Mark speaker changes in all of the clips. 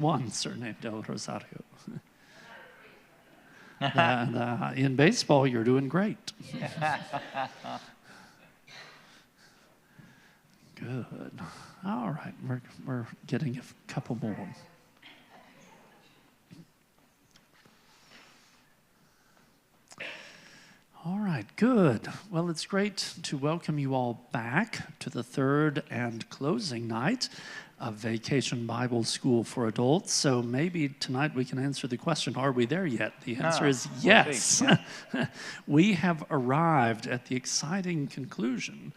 Speaker 1: one surnamed Del Rosario. And in baseball, you're doing great. Good. All right, we're getting a couple more. All right, good. Well, it's great to welcome you all back to the third and closing night of Vacation Bible School for Adults. So maybe tonight we can answer the question, are we there yet? The answer is yes. Yeah. We have arrived at the exciting conclusion.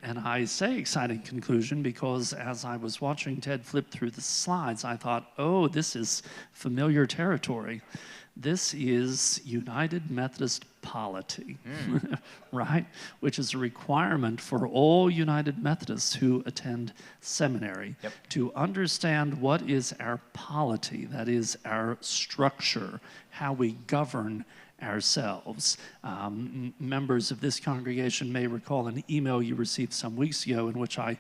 Speaker 1: And I say exciting conclusion because as I was watching Ted flip through the slides, I thought, oh, this is familiar territory. This is United Methodist polity, right? Which is a requirement for all United Methodists who attend seminary to understand what is our polity, that is our structure, how we govern ourselves. Members of this congregation may recall an email you received some weeks ago in which I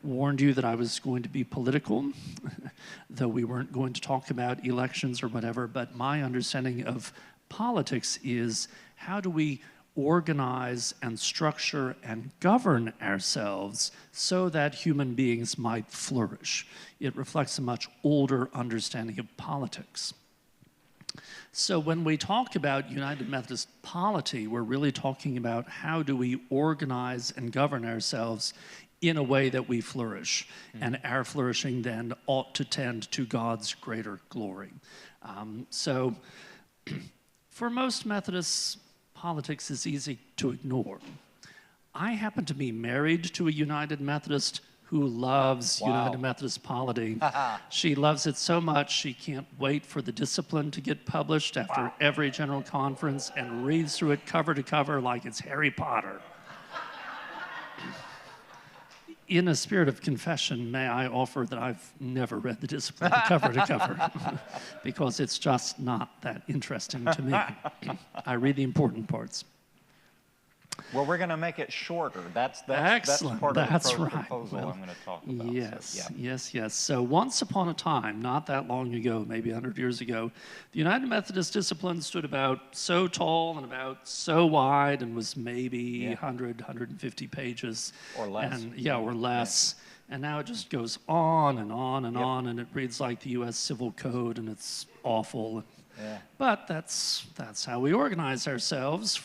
Speaker 1: warned you that I was going to be political, though we weren't going to talk about elections or whatever, but my understanding of politics is how do we organize and structure and govern ourselves so that human beings might flourish. It reflects a much older understanding of politics. So when we talk about United Methodist polity, we're really talking about how do we organize and govern ourselves in a way that we flourish, and our flourishing then ought to tend to God's greater glory. So for most Methodists, politics is easy to ignore. I happen to be married to a United Methodist who loves United Methodist polity. She loves it so much she can't wait for the discipline to get published after every general conference and reads through it cover to cover like it's Harry Potter. In a spirit of confession, may I offer that I've never read the discipline cover to cover because it's just not that interesting to me. I read the important parts.
Speaker 2: Well, we're going to make it shorter. That's
Speaker 1: Excellent.
Speaker 2: part of the
Speaker 1: right.
Speaker 2: proposal
Speaker 1: Well,
Speaker 2: I'm going to talk about.
Speaker 1: Yes, yes. So once upon a time, not that long ago, maybe 100 years ago, the United Methodist discipline stood about so tall and about so wide and was maybe 100, 150 pages.
Speaker 2: Or less.
Speaker 1: And, or less. Yeah. And now it just goes on and on and on, and it reads like the U.S. Civil Code, and it's awful. Yeah. But that's how we organize ourselves,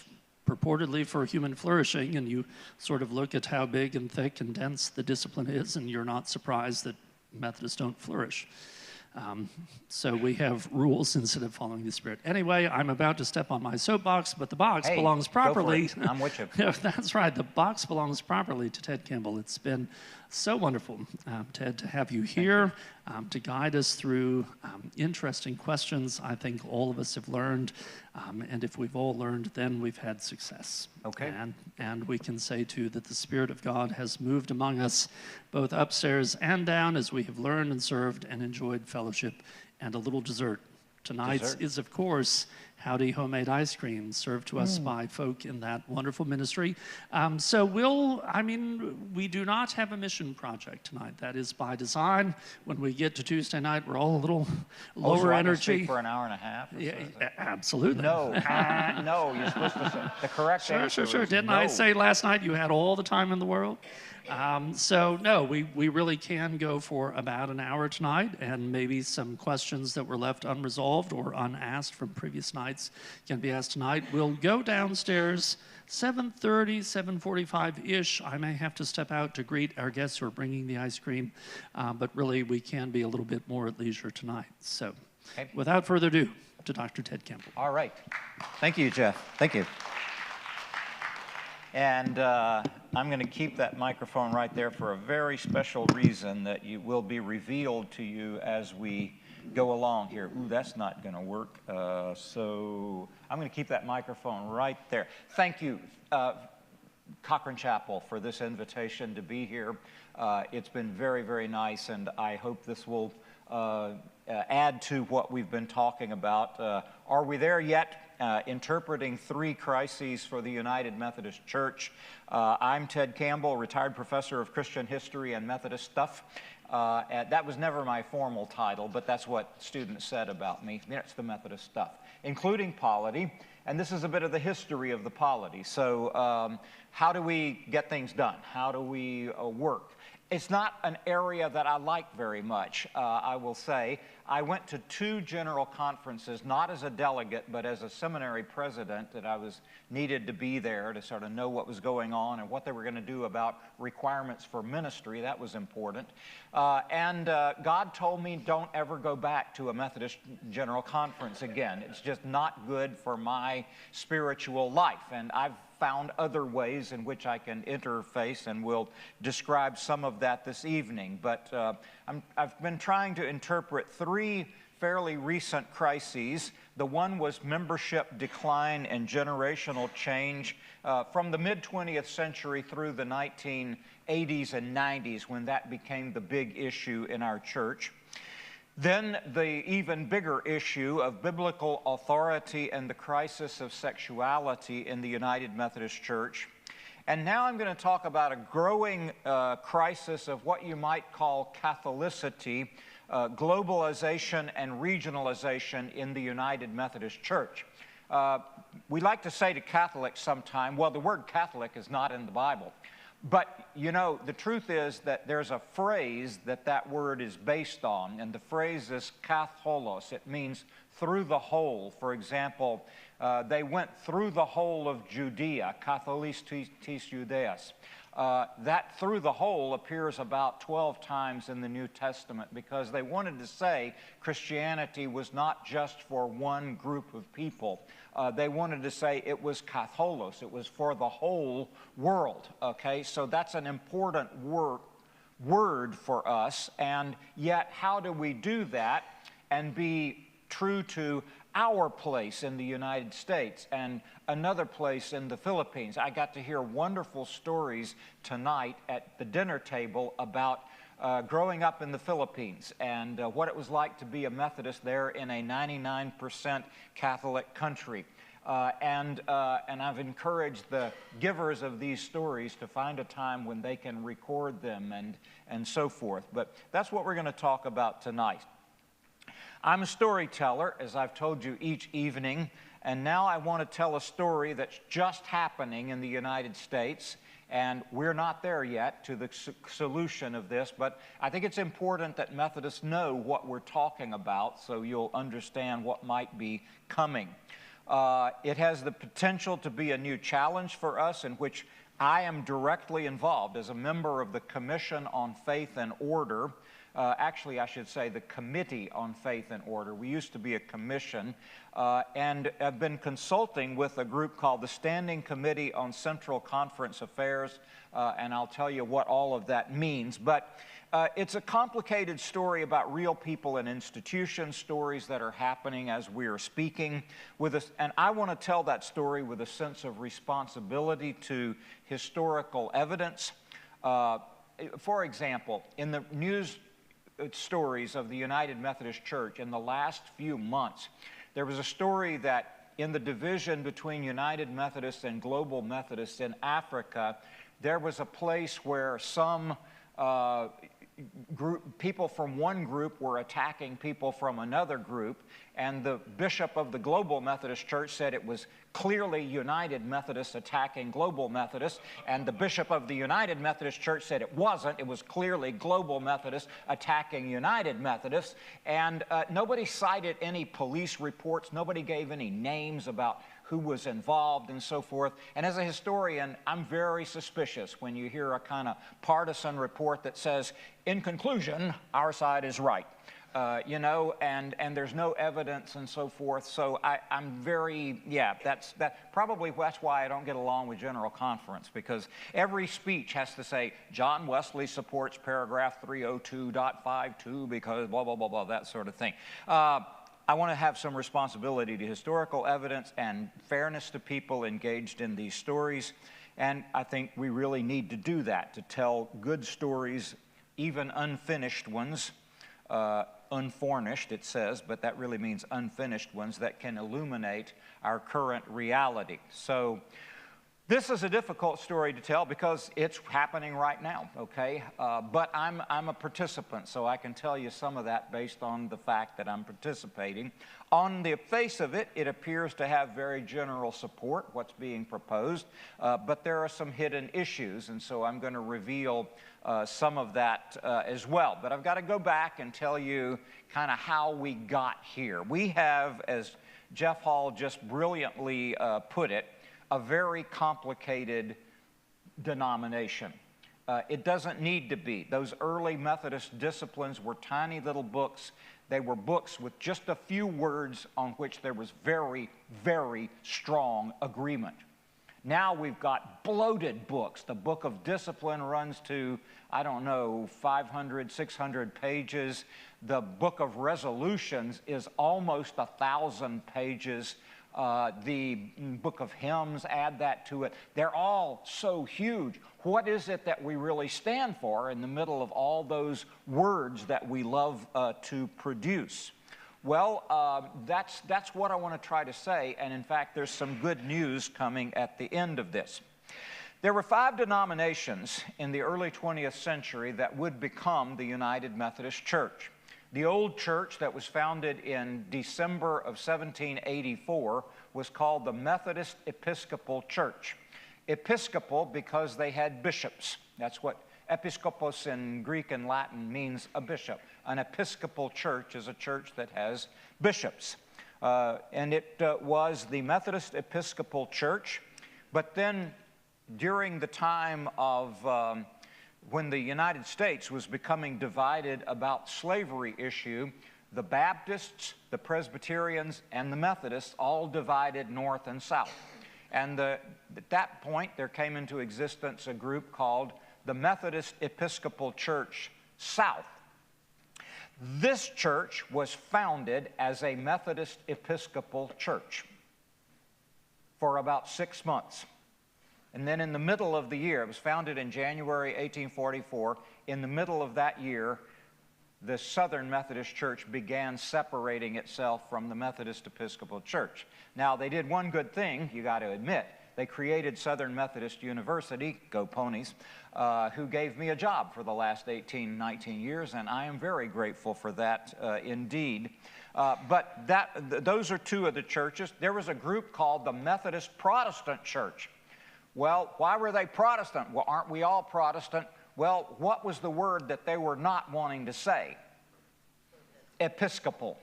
Speaker 1: purportedly for human flourishing, and you sort of look at how big and thick and dense the discipline is, and you're not surprised that Methodists don't flourish. So we have rules instead of following the Spirit. Anyway, I'm about to step on my soapbox, but the box belongs properly.
Speaker 2: Go for it. I'm with you.
Speaker 1: That's right. The box belongs properly to Ted Campbell. It's been so wonderful, Ted, to have you here to guide us through interesting questions. I think all of us have learned, and if we've all learned, then we've had success.
Speaker 2: Okay.
Speaker 1: And we can say, too, that the Spirit of God has moved among us both upstairs and down as we have learned and served and enjoyed fellowship and a little dessert. Tonight's is, of course, Howdy Homemade Ice Cream, served to us by folk in that wonderful ministry. So we do not have a mission project tonight. That is by design. When we get to Tuesday night, we're all a little lower energy.
Speaker 2: Speak for an hour and a half?
Speaker 1: Absolutely.
Speaker 2: No, no, you're supposed to say the correct answer.
Speaker 1: Sure. Didn't I say last night you had all the time in the world? So no, we really can go for about an hour tonight, and maybe some questions that were left unresolved or unasked from previous nights can be asked tonight. We'll go downstairs 7:30, 7:45-ish. I may have to step out to greet our guests who are bringing the ice cream, but really we can be a little bit more at leisure tonight. So without further ado, to Dr. Ted Campbell.
Speaker 2: All right. Thank you, Jeff. Thank you. And I'm going to keep that microphone right there for a very special reason that will be revealed to you as we go along here. Ooh, that's not going to work. So I'm going to keep that microphone right there. Thank you, Cochran Chapel, for this invitation to be here. It's been very, very nice, and I hope this will add to what we've been talking about. Are we there yet? Interpreting three crises for the United Methodist Church. I'm Ted Campbell, retired professor of Christian history and Methodist stuff. And that was never my formal title, but that's what students said about me. It's the Methodist stuff, including polity. And this is a bit of the history of the polity. So how do we get things done? How do we work? It's not an area that I like very much, I will say. I went to 2 general conferences, not as a delegate, but as a seminary president, that I was needed to be there to sort of know what was going on and what they were going to do about requirements for ministry. That was important. God told me, don't ever go back to a Methodist General Conference again. It's just not good for my spiritual life. And I've found other ways in which I can interface, and we'll describe some of that this evening. But I've been trying to interpret 3 fairly recent crises. The one was membership decline and generational change from the mid-20th century through the 1980s and 90s, when that became the big issue in our church. Then the even bigger issue of biblical authority and the crisis of sexuality in the United Methodist Church. And now I'm going to talk about a growing crisis of what you might call Catholicity, globalization and regionalization in the United Methodist Church. We like to say to Catholics sometime, well, the word Catholic is not in the Bible. But, you know, the truth is that there's a phrase that word is based on, and the phrase is katholos. It means through the whole. For example, they went through the whole of Judea, katholis tis Judeas. That through the whole appears about 12 times in the New Testament, because they wanted to say Christianity was not just for one group of people. They wanted to say it was katholos, it was for the whole world, okay? So that's an important word for us, and yet how do we do that and be true to our place in the United States and another place in the Philippines? I got to hear wonderful stories tonight at the dinner table about growing up in the Philippines and what it was like to be a Methodist there in a 99% Catholic country. And I've encouraged the givers of these stories to find a time when they can record them and so forth. But that's what we're going to talk about tonight. I'm a storyteller, as I've told you each evening, and now I want to tell a story that's just happening in the United States, and we're not there yet to the solution of this, but I think it's important that Methodists know what we're talking about so you'll understand what might be coming. It has the potential to be a new challenge for us, in which I am directly involved as a member of the Commission on Faith and Order. Actually, I should say the Committee on Faith and Order. We used to be a commission, and have been consulting with a group called the Standing Committee on Central Conference Affairs, and I'll tell you what all of that means. But it's a complicated story about real people and institutions, stories that are happening as we are speaking with us, and I want to tell that story with a sense of responsibility to historical evidence. For example, in the news stories of the United Methodist Church in the last few months, there was a story that in the division between United Methodists and Global Methodists in Africa, there was a place where some people from one group were attacking people from another group, and the bishop of the Global Methodist Church said it was clearly United Methodists attacking Global Methodists, and the bishop of the United Methodist Church said it wasn't, it was clearly Global Methodists attacking United Methodists, and nobody cited any police reports, nobody gave any names about who was involved and so forth. And as a historian, I'm very suspicious when you hear a kind of partisan report that says, in conclusion, our side is right. You know, and there's no evidence and so forth. So I'm very, that's probably that's why I don't get along with General Conference, because every speech has to say, John Wesley supports paragraph 302.52 because blah, blah, blah, blah, that sort of thing. I want to have some responsibility to historical evidence and fairness to people engaged in these stories. And I think we really need to do that, to tell good stories, even unfinished ones. Unfurnished, it says, but that really means unfinished ones that can illuminate our current reality. So This is a difficult story to tell because it's happening right now, okay? But I'm a participant, so I can tell you some of that based on the fact that I'm participating. On the face of it, it appears to have very general support, what's being proposed, but there are some hidden issues, and so I'm going to reveal some of that as well. But I've got to go back and tell you kind of how we got here. We have, as Jeff Hall just brilliantly put it, a very complicated denomination. It doesn't need to be. Those early Methodist disciplines were tiny little books. They were books with just a few words on which there was very, very strong agreement. Now we've got bloated books. The book of discipline runs to, I don't know, 500, 600 pages. The book of resolutions is almost 1,000 pages. The book of hymns, add that to it. They're all so huge. What is it that we really stand for in the middle of all those words that we love to produce? Well, that's what I want to try to say, and in fact, there's some good news coming at the end of this. There were 5 denominations in the early 20th century that would become the United Methodist Church. The old church that was founded in December of 1784 was called the Methodist Episcopal Church. Episcopal because they had bishops. That's what episkopos in Greek and Latin means, a bishop. An Episcopal church is a church that has bishops. And it was the Methodist Episcopal Church. But then during the time of when the United States was becoming divided about slavery issue, the Baptists, the Presbyterians, and the Methodists all divided north and south. And at that point, there came into existence a group called the Methodist Episcopal Church South. This church was founded as a Methodist Episcopal church for about 6 months. And then in the middle of the year, it was founded in January 1844, in the middle of that year, the Southern Methodist Church began separating itself from the Methodist Episcopal Church. Now, they did one good thing, you got to admit. They created Southern Methodist University, go Ponies, who gave me a job for the last 18, 19 years, and I am very grateful for that indeed. But those are 2 of the churches. There was a group called the Methodist Protestant Church. Well, why were they Protestant? Well, aren't we all Protestant? Well, what was the word that they were not wanting to say? Episcopal.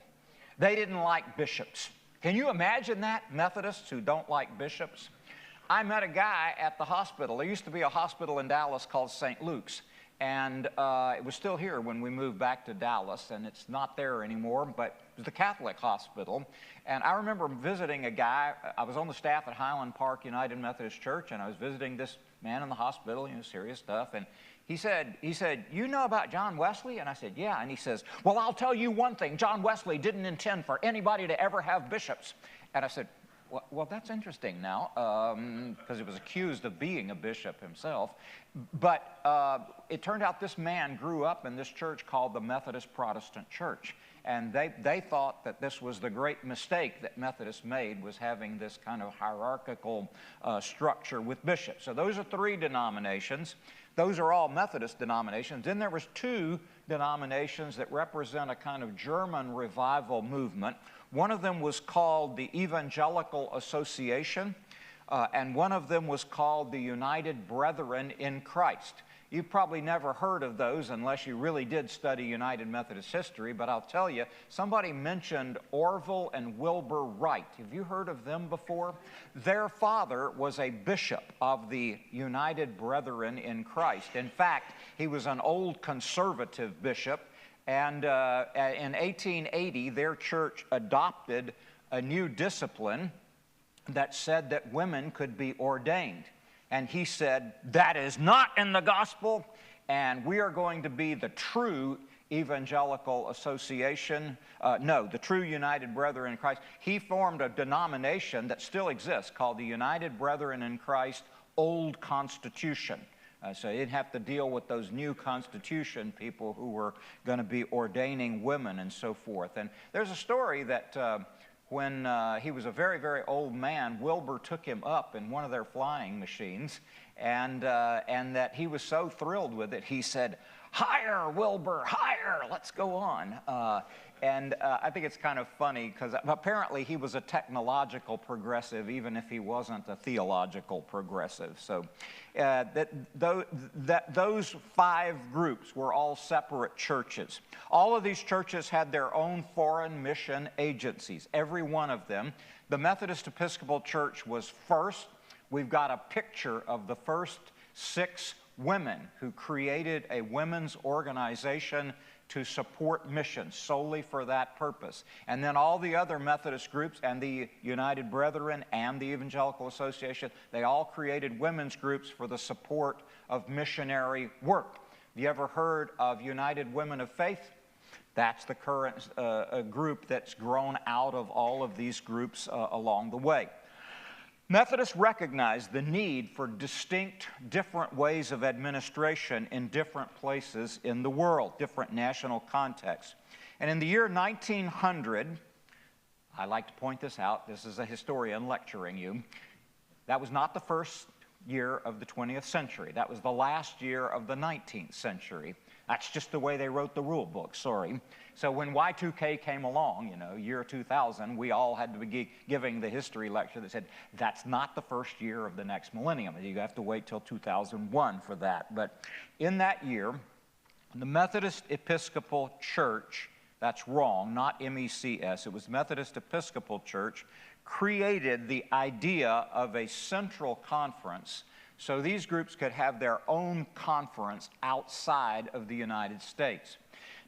Speaker 2: They didn't like bishops. Can you imagine that? Methodists who don't like bishops? I met a guy at the hospital. There used to be a hospital in Dallas called St. Luke's, and it was still here when we moved back to Dallas, and it's not there anymore, but it was the Catholic hospital. And I remember visiting a guy. I was on the staff at Highland Park United Methodist Church, and I was visiting this man in the hospital, serious stuff, and he said, you know about John Wesley? And I said, yeah. And he says, well, I'll tell you one thing. John Wesley didn't intend for anybody to ever have bishops. And I said, well, that's interesting now, because he was accused of being a bishop himself. But it turned out this man grew up in this church called the Methodist Protestant Church. And they thought that this was the great mistake that Methodists made, was having this kind of hierarchical structure with bishops. So those are 3 denominations. Those are all Methodist denominations. Then there was 2 denominations that represent a kind of German revival movement. One of them was called the Evangelical Association, and one of them was called the United Brethren in Christ. You've probably never heard of those unless you really did study United Methodist history, but I'll tell you, somebody mentioned Orville and Wilbur Wright. Have you heard of them before? Their father was a bishop of the United Brethren in Christ. In fact, he was an old conservative bishop, and in 1880, their church adopted a new discipline that said that women could be ordained. And he said, that is not in the gospel, and we are going to be the true Evangelical Association, the true United Brethren in Christ. He formed a denomination that still exists called the United Brethren in Christ Old Constitution. So he didn't have to deal with those new Constitution people who were going to be ordaining women and so forth. And there's a story that when he was a very, very old man, Wilbur took him up in one of their flying machines, and that he was so thrilled with it, he said, "Higher, Wilbur, higher, let's go on." I think it's kind of funny because apparently he was a technological progressive, even if he wasn't a theological progressive. So those 5 groups were all separate churches. All of these churches had their own foreign mission agencies, every one of them. The Methodist Episcopal Church was first. We've got a picture of the first 6 women who created a women's organization to support missions solely for that purpose. And then all the other Methodist groups and the United Brethren and the Evangelical Association, they all created women's groups for the support of missionary work. Have you ever heard of United Women of Faith? That's the current group that's grown out of all of these groups along the way. Methodists recognized the need for distinct, different ways of administration in different places in the world, different national contexts. And in the year 1900, I like to point this out, this is a historian lecturing you, that was not the first year of the 20th century. That was the last year of the 19th century. That's just the way they wrote the rule book, sorry. So when Y2K came along, you know, year 2000, we all had to be giving the history lecture that said, that's not the first year of the next millennium. You have to wait till 2001 for that. But in that year, the Methodist Episcopal Church, that's wrong, not MECS, it was Methodist Episcopal Church, created the idea of a central conference so these groups could have their own conference outside of the United States.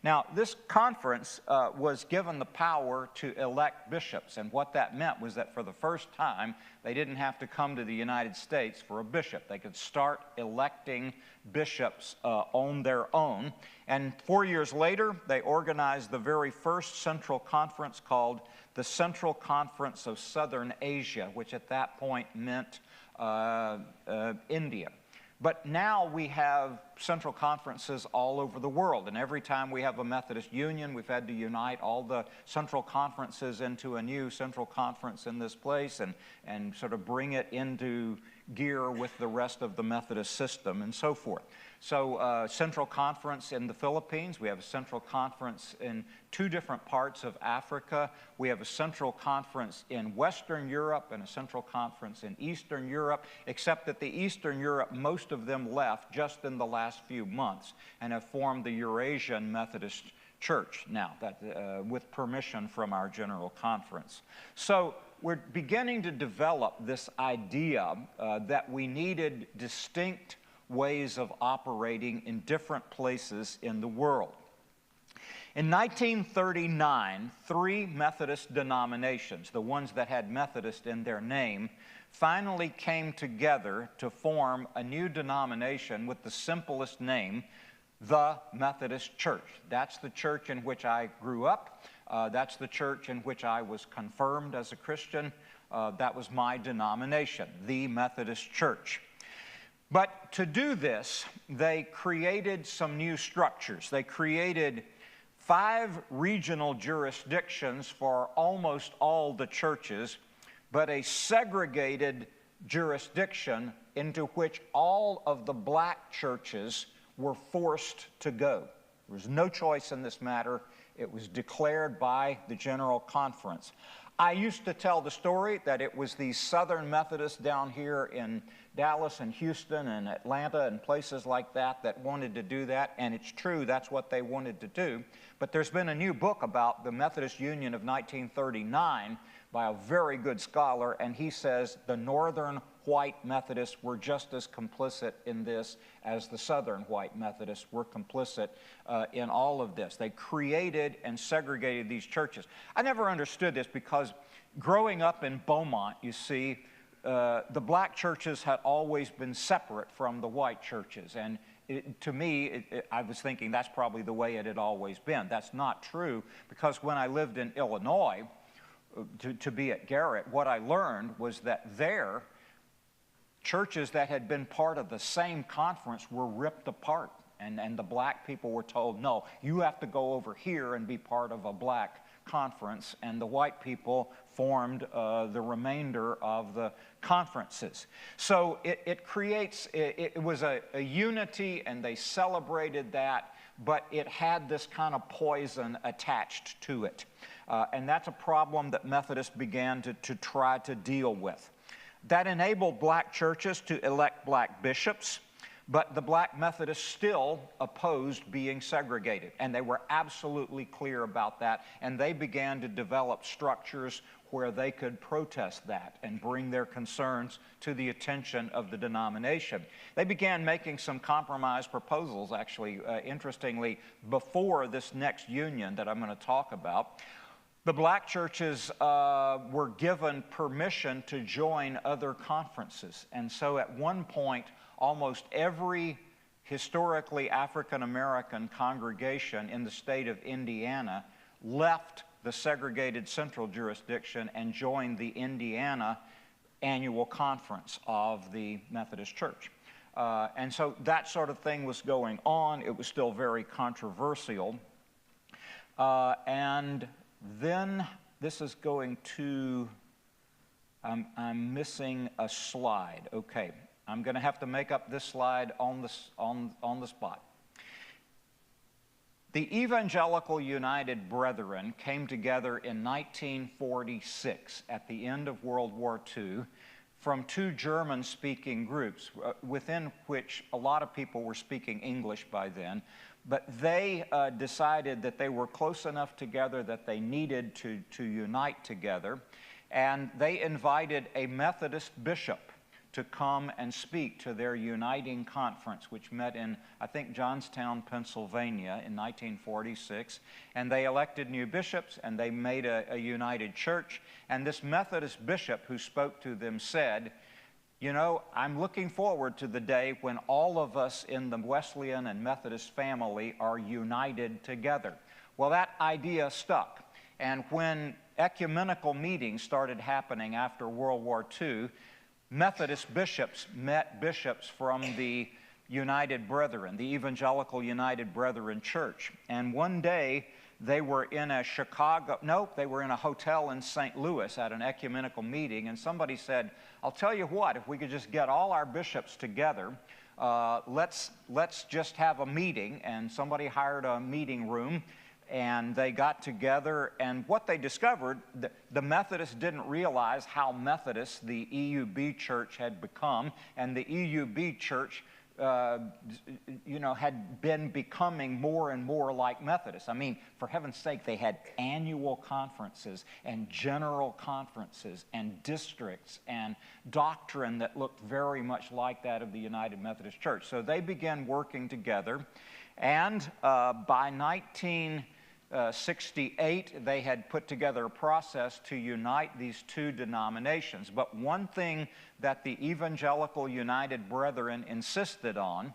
Speaker 2: Now, this conference was given the power to elect bishops, and what that meant was that for the first time, they didn't have to come to the United States for a bishop. They could start electing bishops on their own, and 4 years later, they organized the very first central conference called the Central Conference of Southern Asia, which at that point meant India. But now we have central conferences all over the world, and every time we have a Methodist union, we've had to unite all the central conferences into a new central conference in this place and sort of bring it into gear with the rest of the Methodist system and so forth. So central conference in the Philippines, we have a central conference in 2 different parts of Africa. We have a central conference in Western Europe and a central conference in Eastern Europe, except that the Eastern Europe, most of them left just in the last few months and have formed the Eurasian Methodist Church now, with permission from our General Conference. So we're beginning to develop this idea that we needed distinct ways of operating in different places in the world. In 1939, 3 Methodist denominations, the ones that had Methodist in their name, finally came together to form a new denomination with the simplest name, the Methodist Church. That's the church in which I grew up. That's the church in which I was confirmed as a Christian. That was my denomination, the Methodist Church. But to do this, they created some new structures. They created 5 regional jurisdictions for almost all the churches, but a segregated jurisdiction into which all of the black churches were forced to go. There was no choice in this matter. It was declared by the General Conference. I used to tell the story that it was the Southern Methodists down here in Dallas and Houston and Atlanta and places like that that wanted to do that, and it's true, that's what they wanted to do. But there's been a new book about the Methodist Union of 1939 by a very good scholar, and he says the Northern white Methodists were just as complicit in this as the Southern white Methodists were complicit in all of this. They created and segregated these churches. I never understood this because growing up in Beaumont, you see, the black churches had always been separate from the white churches. And to me, I was thinking that's probably the way it had always been. That's not true, because when I lived in Illinois, to be at Garrett, what I learned was that there, churches that had been part of the same conference were ripped apart. And the black people were told, no, you have to go over here and be part of a black conference, and the white people formed the remainder of the conferences. So it was a unity, and they celebrated that, but it had this kind of poison attached to it. And that's a problem that Methodists began to try to deal with. That enabled black churches to elect black bishops, but the black Methodists still opposed being segregated, and they were absolutely clear about that, and they began to develop structures where they could protest that and bring their concerns to the attention of the denomination. They began making some compromise proposals, actually, interestingly, before this next union that I'm going to talk about. The black churches were given permission to join other conferences, and so at one point, almost every historically African-American congregation in the state of Indiana left the segregated central jurisdiction and joined the Indiana annual conference of the Methodist Church. And so that sort of thing was going on. It was still very controversial. And then this is going to, I'm missing a slide. Okay, I'm going to have to make up this slide on the spot. The Evangelical United Brethren came together in 1946 at the end of World War II from two German-speaking groups, within which a lot of people were speaking English by then, but they decided that they were close enough together that they needed to unite together, and they invited a Methodist bishop to come and speak to their uniting conference, which met in, I think, Johnstown, Pennsylvania in 1946. And they elected new bishops, and they made a united church. And this Methodist bishop who spoke to them said, you know, I'm looking forward to the day when all of us in the Wesleyan and Methodist family are united together. Well, that idea stuck. And when ecumenical meetings started happening after World War II, Methodist bishops met bishops from the United Brethren, the Evangelical United Brethren Church. And one day they were in a they were in a hotel in St. Louis at an ecumenical meeting, and somebody said, I'll tell you what, if we could just get all our bishops together, let's just have a meeting. And somebody hired a meeting room, and they got together, and what they discovered, the Methodists didn't realize how Methodist the EUB church had become, and the EUB church, had been becoming more and more like Methodist. I mean, for heaven's sake, they had annual conferences and general conferences and districts and doctrine that looked very much like that of the United Methodist Church. So they began working together, and by 1968, they had put together a process to unite these two denominations. But one thing that the Evangelical United Brethren insisted on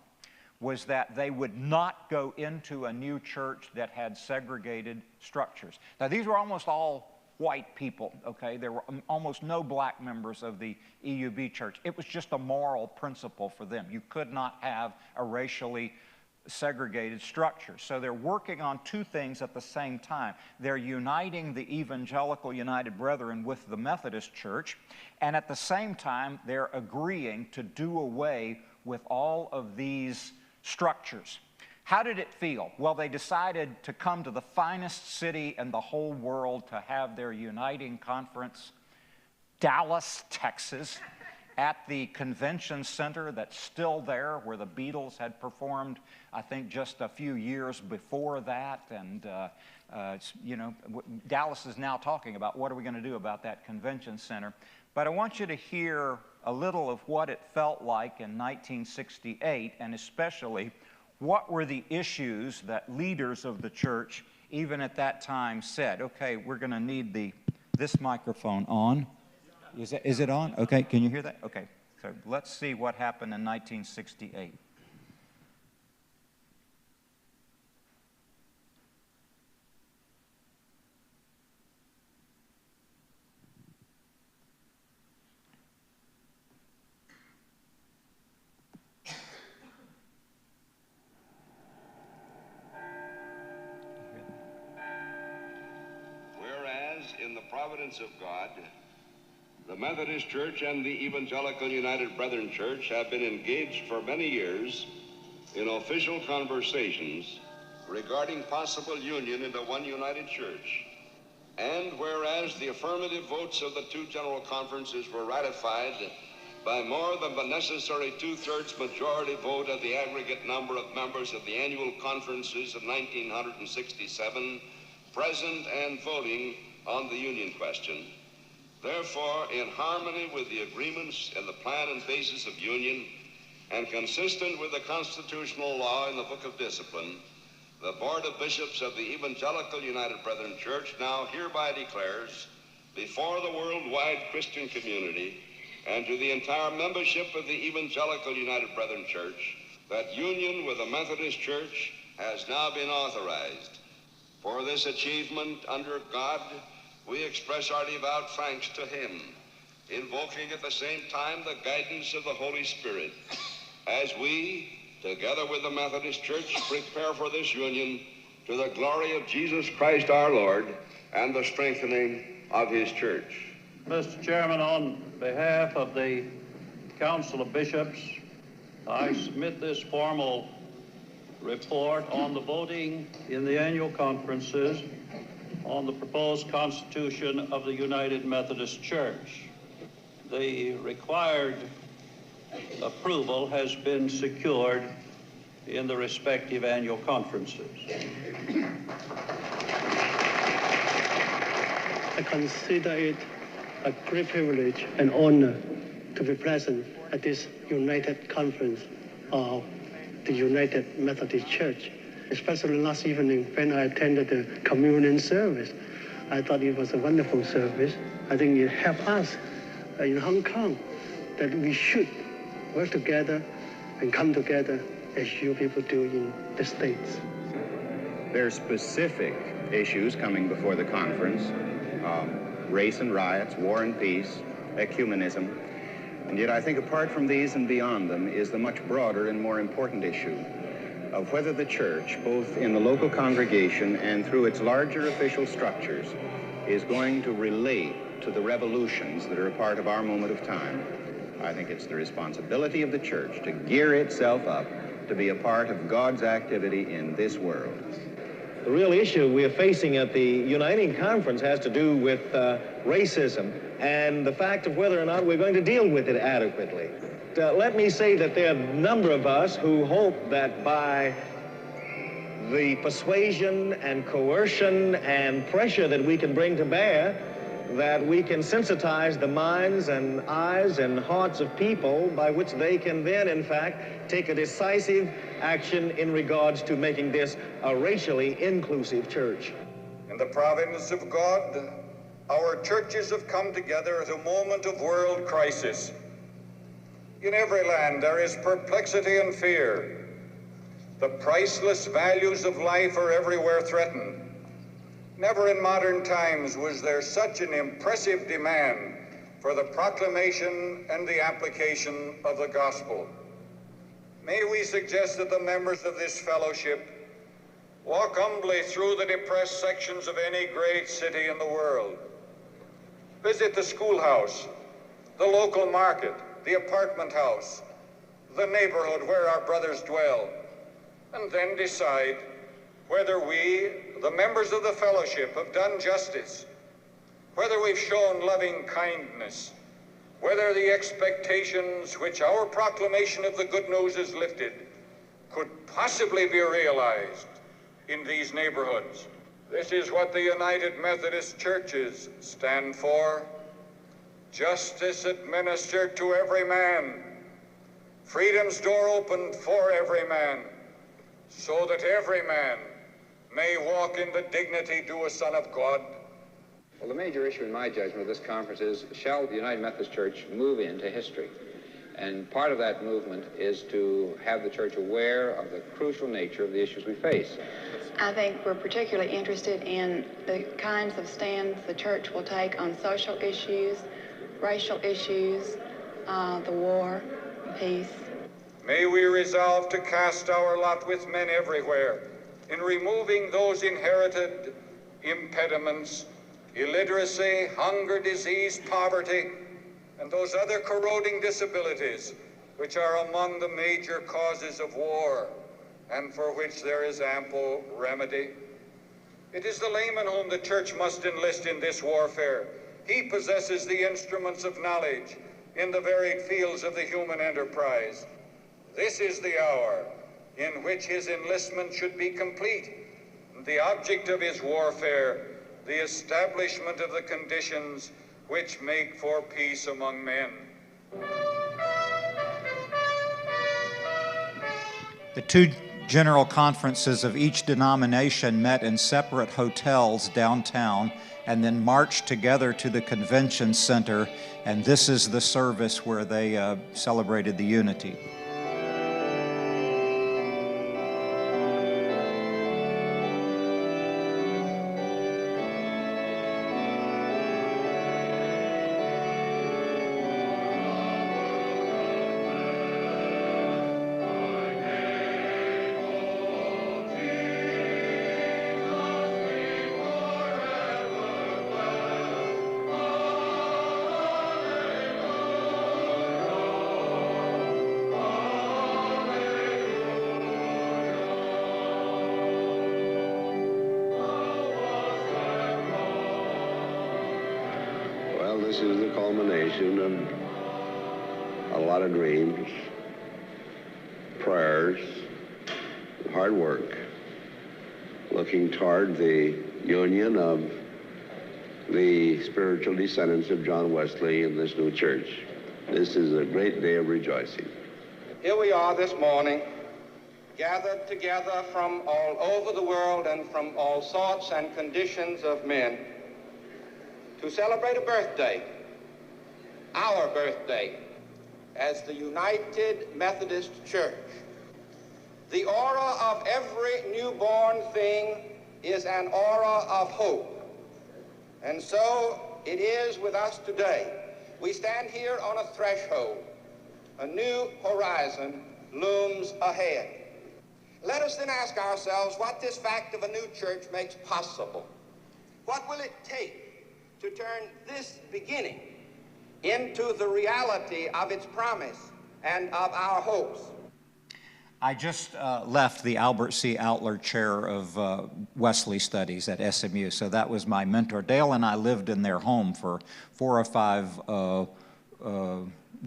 Speaker 2: was that they would not go into a new church that had segregated structures. Now, these were almost all white people, okay? There were almost no black members of the EUB church. It was just a moral principle for them. You could not have a racially segregated structure. So they're working on two things at the same time. They're uniting the Evangelical United Brethren with the Methodist Church, and at the same time, they're agreeing to do away with all of these structures. How did it feel? Well, they decided to come to the finest city in the whole world to have their uniting conference, Dallas, Texas, at the convention center that's still there, where the Beatles had performed, I think, just a few years before that. And, Dallas is now talking about what are we going to do about that convention center. But I want you to hear a little of what it felt like in 1968, and especially what were the issues that leaders of the church, even at that time, said. Okay, we're going to need this microphone on. Is it on? Okay, can you hear that? Okay, so let's see what happened in 1968.
Speaker 3: Well, providence of God, the Methodist Church and the Evangelical United Brethren Church have been engaged for many years in official conversations regarding possible union into one united church. And whereas the affirmative votes of the two general conferences were ratified by more than the necessary two-thirds majority vote of the aggregate number of members of the annual conferences of 1967, present and voting on the union question. Therefore, in harmony with the agreements in the plan and basis of union, and consistent with the constitutional law in the Book of Discipline, the Board of Bishops of the Evangelical United Brethren Church now hereby declares before the worldwide Christian community and to the entire membership of the Evangelical United Brethren Church that union with the Methodist Church has now been authorized. For this achievement under God, we express our devout thanks to him, invoking at the same time the guidance of the Holy Spirit as we, together with the Methodist Church, prepare for this union to the glory of Jesus Christ our Lord and the strengthening of his church.
Speaker 4: Mr. Chairman, on behalf of the Council of Bishops, I submit this formal report on the voting in the annual conferences on the proposed Constitution of the United Methodist Church. The required approval has been secured in the respective annual conferences.
Speaker 5: I consider it a great privilege and honor to be present at this United Conference of the United Methodist Church, especially last evening when I attended the communion service. I thought it was a wonderful service. I think it helped us in Hong Kong that we should work together and come together as you people do in the States.
Speaker 6: There are specific issues coming before the conference, race and riots, war and peace, ecumenism, and yet I think apart from these and beyond them is the much broader and more important issue of whether the church, both in the local congregation and through its larger official structures, is going to relate to the revolutions that are a part of our moment of time. I think it's the responsibility of the church to gear itself up to be a part of God's activity in this world.
Speaker 7: The real issue we are facing at the Uniting Conference has to do with racism and the fact of whether or not we're going to deal with it adequately. Let me say that there are a number of us who hope that by the persuasion and coercion and pressure that we can bring to bear, that we can sensitize the minds and eyes and hearts of people by which they can then, in fact, take a decisive action in regards to making this a racially inclusive church.
Speaker 8: In the providence of God, our churches have come together at a moment of world crisis. In every land there is perplexity and fear. The priceless values of life are everywhere threatened. Never in modern times was there such an impressive demand for the proclamation and the application of the gospel. May we suggest that the members of this fellowship walk humbly through the depressed sections of any great city in the world. Visit the schoolhouse, the local market, the apartment house, the neighborhood where our brothers dwell, and then decide whether we, the members of the fellowship, have done justice, whether we've shown loving kindness, whether the expectations which our proclamation of the good news has lifted could possibly be realized in these neighborhoods. This is what the United Methodist Churches stand for: justice administered to every man, freedom's door opened for every man, so that every man may walk in the dignity due a Son of God.
Speaker 9: Well, the major issue in my judgment of this conference is, shall the United Methodist Church move into history? And part of that movement is to have the church aware of the crucial nature of the issues we face.
Speaker 10: I think we're particularly interested in the kinds of stands the church will take on social issues, racial issues, the war, peace.
Speaker 8: May we resolve to cast our lot with men everywhere in removing those inherited impediments illiteracy, hunger, disease, poverty, and those other corroding disabilities which are among the major causes of war and for which there is ample remedy. It is the layman whom the church must enlist in this warfare. He possesses the instruments of knowledge in the varied fields of the human enterprise. This is the hour in which his enlistment should be complete. The object of his warfare, the establishment of the conditions which make for peace among men.
Speaker 2: The two general conferences of each denomination met in separate hotels downtown and then marched together to the convention center, and this is the service where they celebrated the unity.
Speaker 3: This is the culmination of a lot of dreams, prayers, hard work, looking toward the union of the spiritual descendants of John Wesley in this new church. This is a great day of rejoicing.
Speaker 11: Here we are this morning, gathered together from all over the world and from all sorts and conditions of men, to celebrate a birthday, our birthday, as the United Methodist Church. The aura of every newborn thing is an aura of hope. And so it is with us today. We stand here on a threshold. A new horizon looms ahead. Let us then ask ourselves what this fact of a new church makes possible. What will it take to turn this beginning into the reality of its promise and of our hopes?
Speaker 2: I just left the Albert C. Outler Chair of Wesley Studies at SMU, so that was my mentor. Dale and I lived in their home for 4 or 5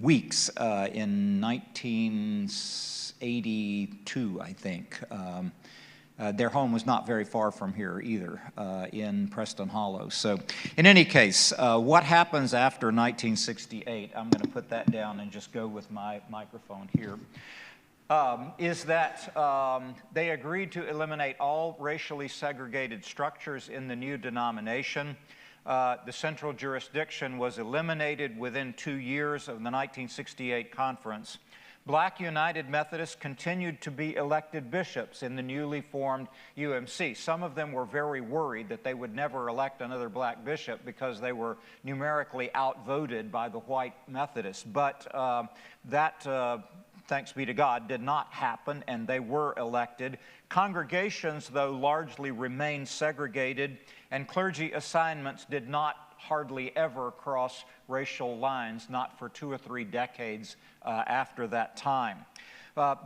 Speaker 2: weeks in 1982, I think. Their home was not very far from here either, in Preston Hollow. So in any case, what happens after 1968, I'm going to put that down and just go with my microphone here, is that they agreed to eliminate all racially segregated structures in the new denomination. The central jurisdiction was eliminated within 2 years of the 1968 conference. Black United Methodists continued to be elected bishops in the newly formed UMC. Some of them were very worried that they would never elect another black bishop because they were numerically outvoted by the white Methodists. But thanks be to God, did not happen, and they were elected. Congregations, though, largely remained segregated, and clergy assignments did not hardly ever cross racial lines, not for 2 or 3 decades after that time.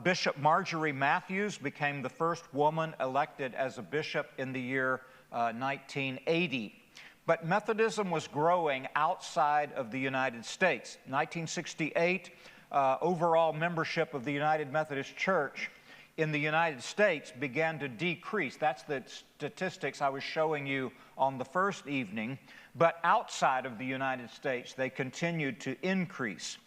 Speaker 2: Bishop Marjorie Matthews became the first woman elected as a bishop in the year 1980. But Methodism was growing outside of the United States. 1968, overall membership of the United Methodist Church in the United States began to decrease. That's the statistics I was showing you on the first evening. But outside of the United States, they continued to increase.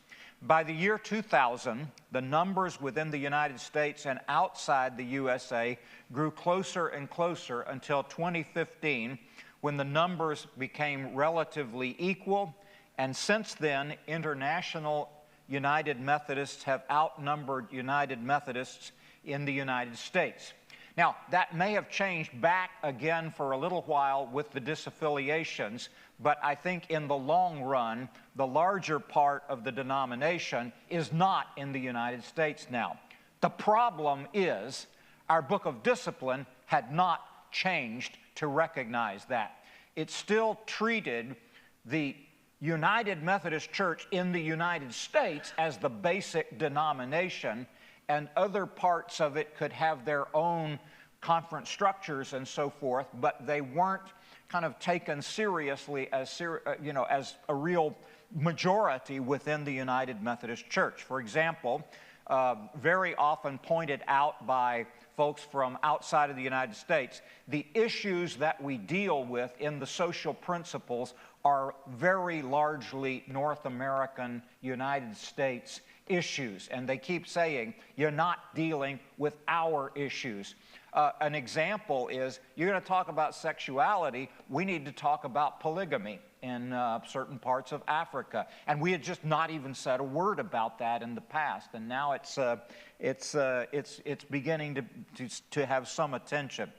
Speaker 2: By the year 2000, the numbers within the United States and outside the USA grew closer and closer until 2015, when the numbers became relatively equal. And since then, international United Methodists have outnumbered United Methodists in the United States. Now, that may have changed back again for a little while with the disaffiliations, but I think in the long run, the larger part of the denomination is not in the United States now. The problem is our book of discipline had not changed to recognize that. it still treated the United Methodist Church in the United States as the basic denomination, and other parts of it could have their own conference structures and so forth, but they weren't kind of taken seriously as as a real majority within the United Methodist Church. For example, very often pointed out by folks from outside of the United States, the issues that we deal with in the social principles are very largely North American, United States issues. And they keep saying, you're not dealing with our issues. An example is, you're going to talk about sexuality, we need to talk about polygamy in certain parts of Africa. And we had just not even said a word about that in the past. And now it's beginning to have some attention.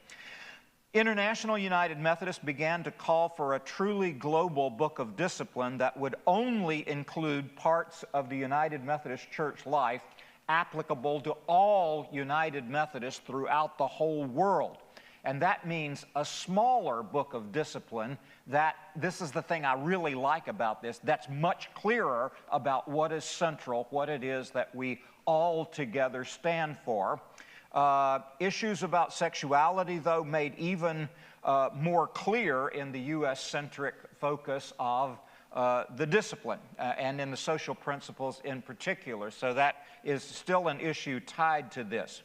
Speaker 2: International United Methodists began to call for a truly global book of discipline that would only include parts of the United Methodist Church life applicable to all United Methodists throughout the whole world. And that means a smaller book of discipline this is the thing I really like about this, that's much clearer about what is central, what it is that we all together stand for. Issues about sexuality, though, made even more clear in the U.S.-centric focus of the discipline and in the social principles in particular. So that is still an issue tied to this.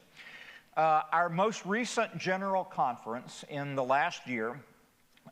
Speaker 2: Our most recent General Conference in the last year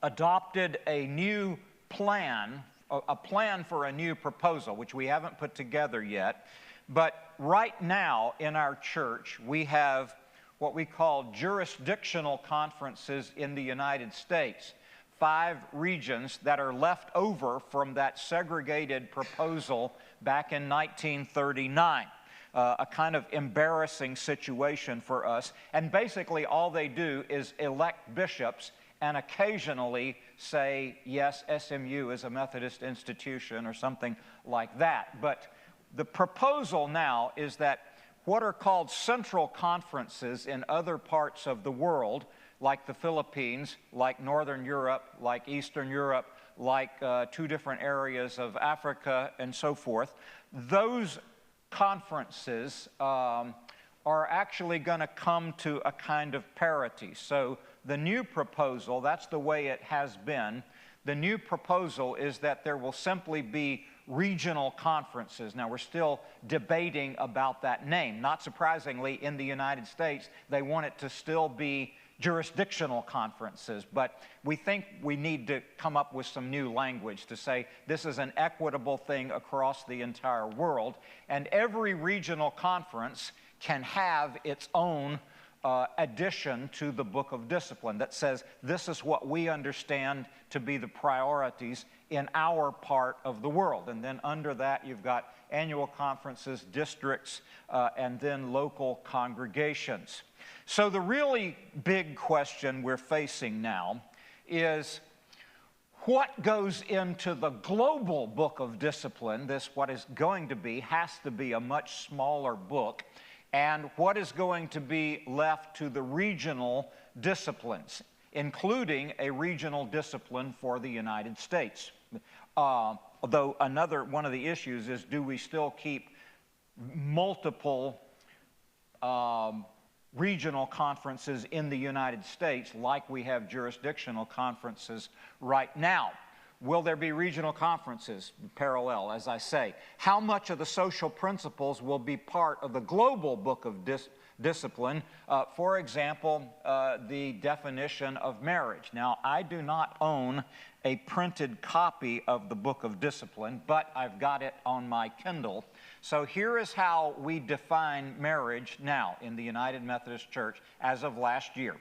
Speaker 2: adopted a new plan, a plan for a new proposal, which we haven't put together yet. But right now in our church, we have what we call jurisdictional conferences in the United States. 5 regions that are left over from that segregated proposal back in 1939. A kind of embarrassing situation for us. And basically all they do is elect bishops and occasionally say, yes, SMU is a Methodist institution or something like that. But the proposal now is that what are called central conferences in other parts of the world, like the Philippines, like Northern Europe, like Eastern Europe, like 2 different areas of Africa and so forth, those conferences are actually going to come to a kind of parity. So the new proposal, that's the way it has been. The new proposal is that there will simply be regional conferences. Now, we're still debating about that name. Not surprisingly, in the United States, they want it to still be jurisdictional conferences, but we think we need to come up with some new language to say this is an equitable thing across the entire world, and every regional conference can have its own addition to the Book of Discipline that says this is what we understand to be the priorities in our part of the world. And then under that you've got annual conferences, districts, and then local congregations. So the really big question we're facing now is what goes into the global Book of Discipline. What is going to be has to be a much smaller book, and what is going to be left to the regional disciplines, including a regional discipline for the United States. Although another one of the issues is, do we still keep multiple regional conferences in the United States like we have jurisdictional conferences right now? Will there be regional conferences parallel, as I say? How much of the social principles will be part of the global Book of Discipline? For example, the definition of marriage. Now, I do not own a printed copy of the Book of Discipline, but I've got it on my Kindle. So here is how we define marriage now in the United Methodist Church as of last year.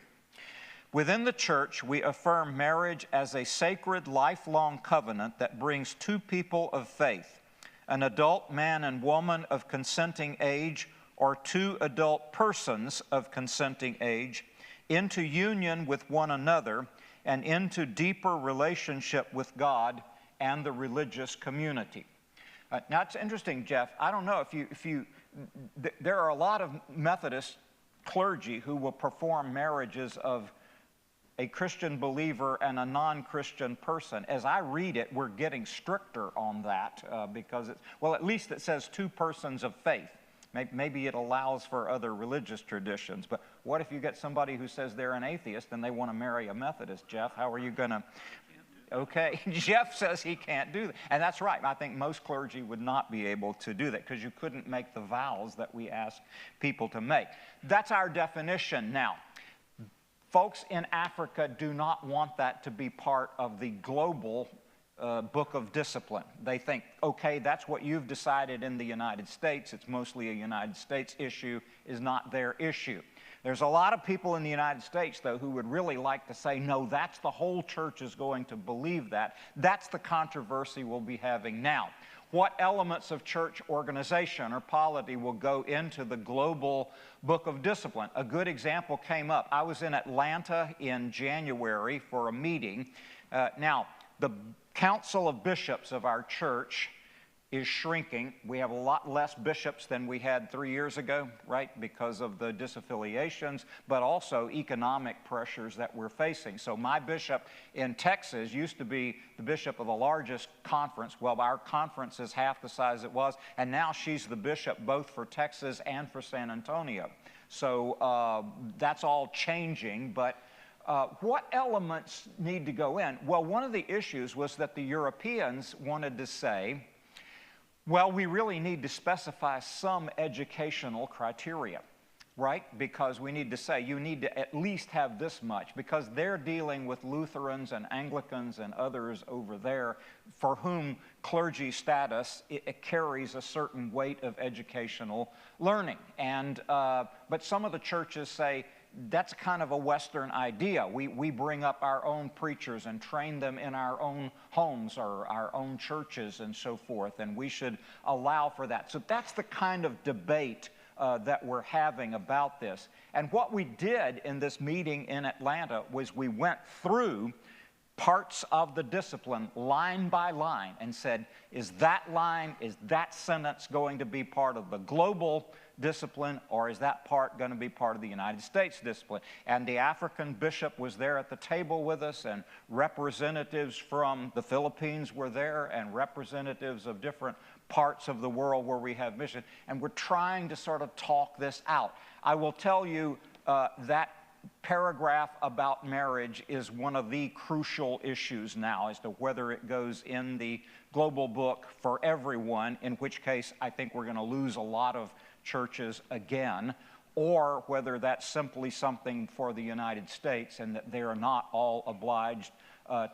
Speaker 2: Within the church, we affirm marriage as a sacred, lifelong covenant that brings 2 people of faith, an adult man and woman of consenting age, or 2 adult persons of consenting age, into union with one another and into deeper relationship with God and the religious community. Now, it's interesting, Jeff. I don't know there are a lot of Methodist clergy who will perform marriages of a Christian believer and a non-Christian person. As I read it, we're getting stricter on that because, well, at least it says two persons of faith. Maybe it allows for other religious traditions, but what if you get somebody who says they're an atheist and they want to marry a Methodist? Jeff, how are you going to... Okay, Jeff says he can't do that. And that's right. I think most clergy would not be able to do that because you couldn't make the vows that we ask people to make. That's our definition. Now, folks in Africa do not want that to be part of the global book of discipline. They think, okay, that's what you've decided in the United States. It's mostly a United States issue, is not their issue. There's a lot of people in the United States, though, who would really like to say, no, that's the whole church is going to believe that. That's the controversy we'll be having now. What elements of church organization or polity will go into the global book of discipline? A good example came up. I was in Atlanta in January for a meeting. Now, the Council of Bishops of our church is shrinking. We have a lot less bishops than we had 3 years ago, right, because of the disaffiliations, but also economic pressures that we're facing. So my bishop in Texas used to be the bishop of the largest conference. Well, our conference is half the size it was, and now she's the bishop both for Texas and for San Antonio. So that's all changing, but what elements need to go in? Well, one of the issues was that the Europeans wanted to say, well, we really need to specify some educational criteria, right? Because we need to say you need to at least have this much, because they're dealing with Lutherans and Anglicans and others over there for whom clergy status, it carries a certain weight of educational learning. And, but some of the churches say, that's kind of a Western idea. We bring up our own preachers and train them in our own homes or our own churches and so forth, and we should allow for that. So that's the kind of debate that we're having about this. And what we did in this meeting in Atlanta was we went through parts of the discipline line by line and said, is that line, is that sentence going to be part of the global discipline, or is that part going to be part of the United States discipline? And the African bishop was there at the table with us, and representatives from the Philippines were there, and representatives of different parts of the world where we have mission, and we're trying to sort of talk this out. I will tell you that paragraph about marriage is one of the crucial issues now as to whether it goes in the global book for everyone, in which case I think we're going to lose a lot of churches again, or whether that's simply something for the United States and that they are not all obliged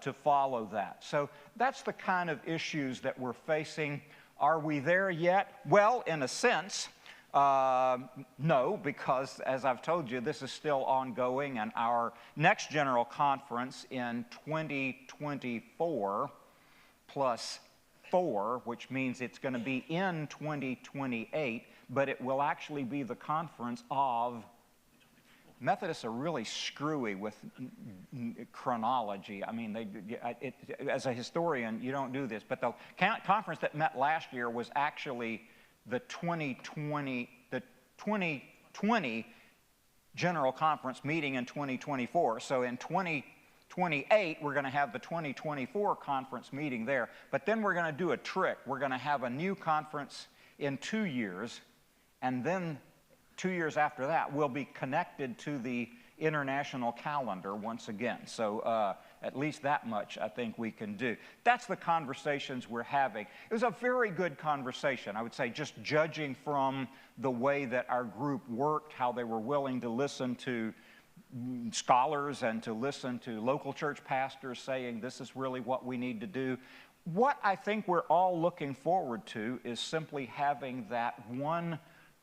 Speaker 2: to follow that. So that's the kind of issues that we're facing. Are we there yet? Well, in a sense, no, because as I've told you, this is still ongoing, and our next General Conference in 2024 plus 4, which means it's going to be in 2028, but it will actually be the conference of... Methodists are really screwy with chronology. I mean, as a historian, you don't do this, but the conference that met last year was actually the 2020 General Conference meeting in 2024. So in 2028, we're going to have the 2024 conference meeting there. But then we're going to do a trick. We're going to have a new conference in 2 years, and then 2 years after that, we'll be connected to the international calendar once again. So at least that much I think we can do. That's the conversations we're having. It was a very good conversation, I would say, just judging from the way that our group worked, how they were willing to listen to scholars and to listen to local church pastors saying this is really what we need to do. What I think we're all looking forward to is simply having that one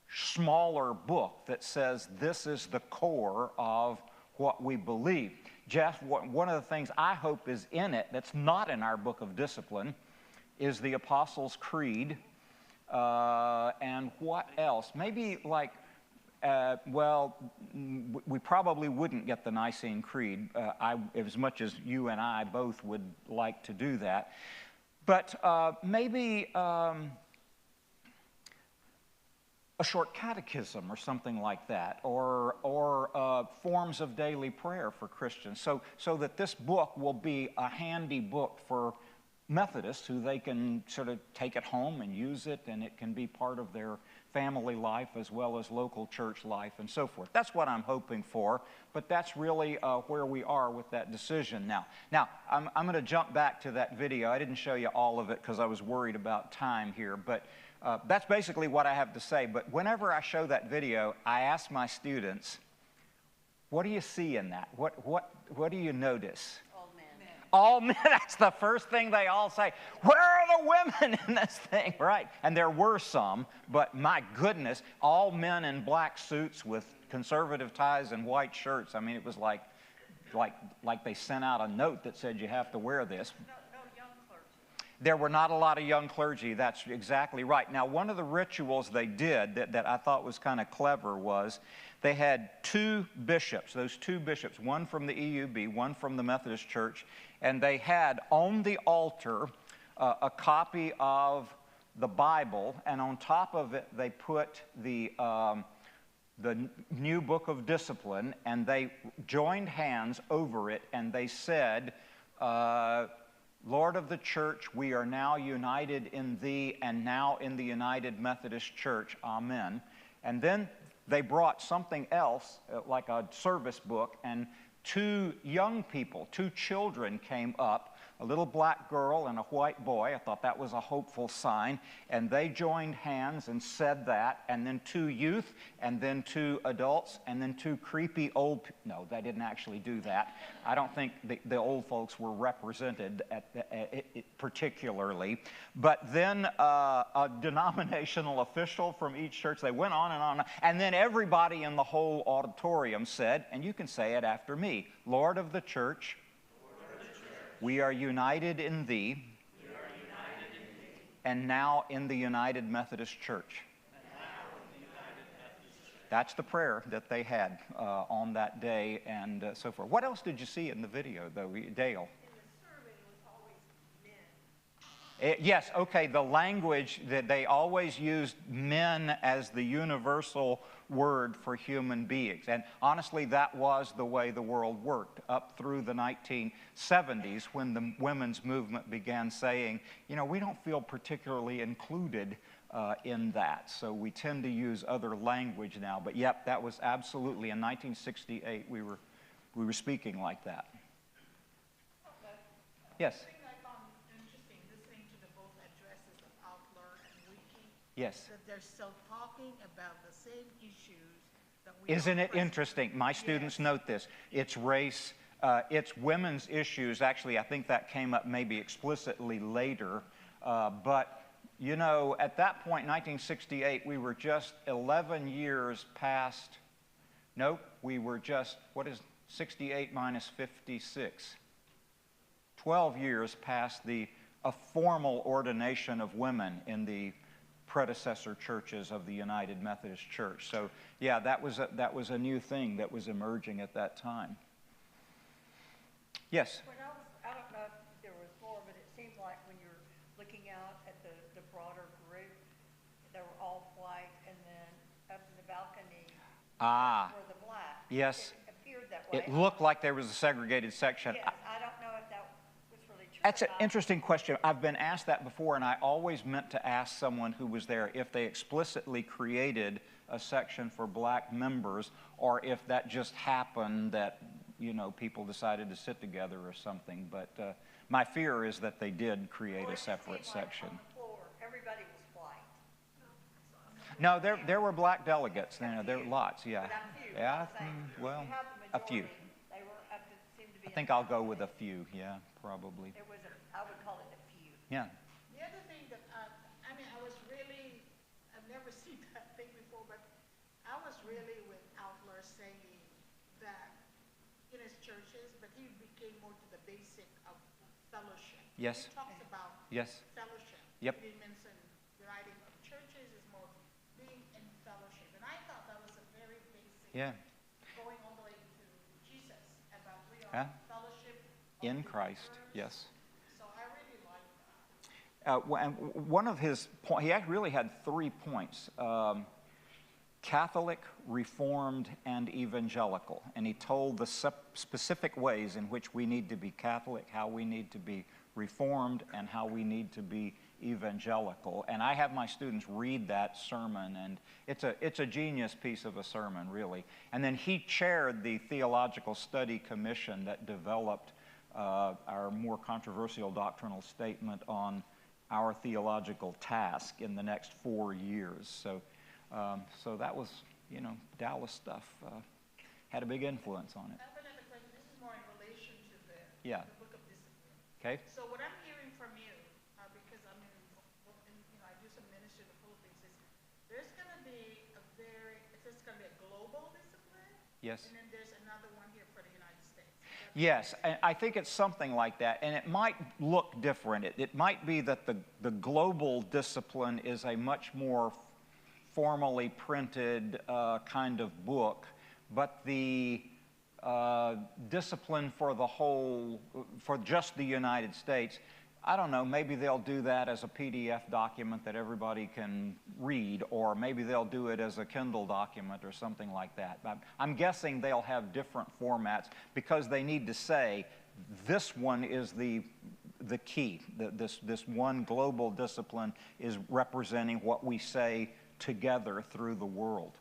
Speaker 2: smaller book that says this is the core of what we believe. Jeff, one of the things I hope is in it that's not in our book of discipline is the Apostles' Creed, and what else? Maybe like, well, we probably wouldn't get the Nicene Creed, as much as you and I both would like to do that. But maybe... a short catechism or something like that, or forms of daily prayer for Christians, so that this book will be a handy book for Methodists who they can sort of take it home and use it, and it can be part of their family life as well as local church life and so forth. That's what I'm hoping for, but that's really where we are with that decision now. Now, I'm going to jump back to that video. I didn't show you all of it because I was worried about time here, but that's basically what I have to say. But whenever I show that video, I ask my students, what do you see in that? What do you notice? All men, that's the first thing they all say. Where are the women in this thing, right? And there were some, but my goodness, all men in black suits with conservative ties and white shirts. I mean, it was like they sent out a note that said you have to wear this. No young clergy. There were not a lot of young clergy, that's exactly right. Now, one of the rituals they did that I thought was kind of clever was they had two bishops, those two bishops, one from the EUB, one from the Methodist Church, and they had on the altar a copy of the Bible, and on top of it they put the new book of discipline, and they joined hands over it, and they said, Lord of the church, we are now united in thee and now in the United Methodist Church. Amen. And then they brought something else, like a service book, and two young people, two children came up, a little black girl and a white boy. I thought that was a hopeful sign. And they joined hands and said that. And then two youth, and then two adults, and then two creepy old... No, they didn't actually do that. I don't think the old folks were represented particularly. But then a denominational official from each church, they went on and on. And then everybody in the whole auditorium said, and you can say it after me, Lord of the church, we are united in thee, and now in the United Methodist Church. That's the prayer that they had on that day and so forth. What else did you see in the video, though, Dale? Yes, okay, the language that they always used men as the universal word for human beings. And honestly, that was the way the world worked up through the 1970s when the women's movement began saying, you know, we don't feel particularly included in that. So we tend to use other language now. But yep, that was absolutely, in 1968, we were speaking like that. Yes? Yes.
Speaker 12: That they're still talking about the same issues that we
Speaker 2: Isn't it interesting? My students note this. It's race, it's women's issues. Actually, I think that came up maybe explicitly later. But, you know, at that point, 1968, we were just 11 years past, nope, we were just, what is 68 minus 56? 12 years past a formal ordination of women in the predecessor churches of the United Methodist Church. So, yeah, that was a new thing that was emerging at that time. Yes?
Speaker 13: I don't know if there was more, but it seemed like when you're looking out at the broader group, they were all white, and then up in the balcony were the black.
Speaker 2: Yes.
Speaker 13: It appeared that way.
Speaker 2: It looked like there was a segregated section.
Speaker 13: Yes, I don't know if that was really true.
Speaker 2: That's an interesting question. I've been asked that before, and I always meant to ask someone who was there if they explicitly created a section for black members, or if that just happened that, you know, people decided to sit together or something. But my fear is that they did create a separate section.
Speaker 13: On the floor, everybody was white.
Speaker 2: No, there were black delegates. You know, there were lots, yeah.
Speaker 13: But a few,
Speaker 2: Yeah, well,
Speaker 13: you have
Speaker 2: a
Speaker 13: the
Speaker 2: few.
Speaker 13: They were seemed to be.
Speaker 2: I think I'll go with a few, yeah, probably.
Speaker 13: It was I would call it a few.
Speaker 2: Yeah.
Speaker 12: The other thing that, I mean, I've never seen that thing before, but I was really with Outler saying that in his churches, but he became more to the basic of fellowship.
Speaker 2: Yes.
Speaker 12: He talks about fellowship.
Speaker 2: Yep.
Speaker 12: He didn't mention uniting of churches, is more being in fellowship. And I thought that was a very basic, going all the way to Jesus, about we are fellowship
Speaker 2: In Christ, yes.
Speaker 12: So I really like that.
Speaker 2: One of his points, he really had 3 points. Catholic, Reformed, and Evangelical. And he told the specific ways in which we need to be Catholic, how we need to be Reformed, and how we need to be evangelical. And I have my students read that sermon, and it's a genius piece of a sermon, really. And then he chaired the Theological Study Commission that developed our more controversial doctrinal statement on our theological task in the next 4 years. So that was, you know, Dallas stuff had a big influence on it.
Speaker 12: I have another question. This is more in relation to the Book of Discipline.
Speaker 2: Okay.
Speaker 12: So what I'm hearing from you, because I'm I do some ministry in the Philippines, is there's going to be it's going to be a global discipline.
Speaker 2: Yes.
Speaker 12: And then there's another one here for the United States.
Speaker 2: Yes, I think it's something like that, and it might look different. It might be that the global discipline is a much more formally printed kind of book, but the discipline for for just the United States, I don't know, maybe they'll do that as a PDF document that everybody can read, or maybe they'll do it as a Kindle document or something like that. I'm guessing they'll have different formats because they need to say, this one is the key. This one global discipline is representing what we say together through the world.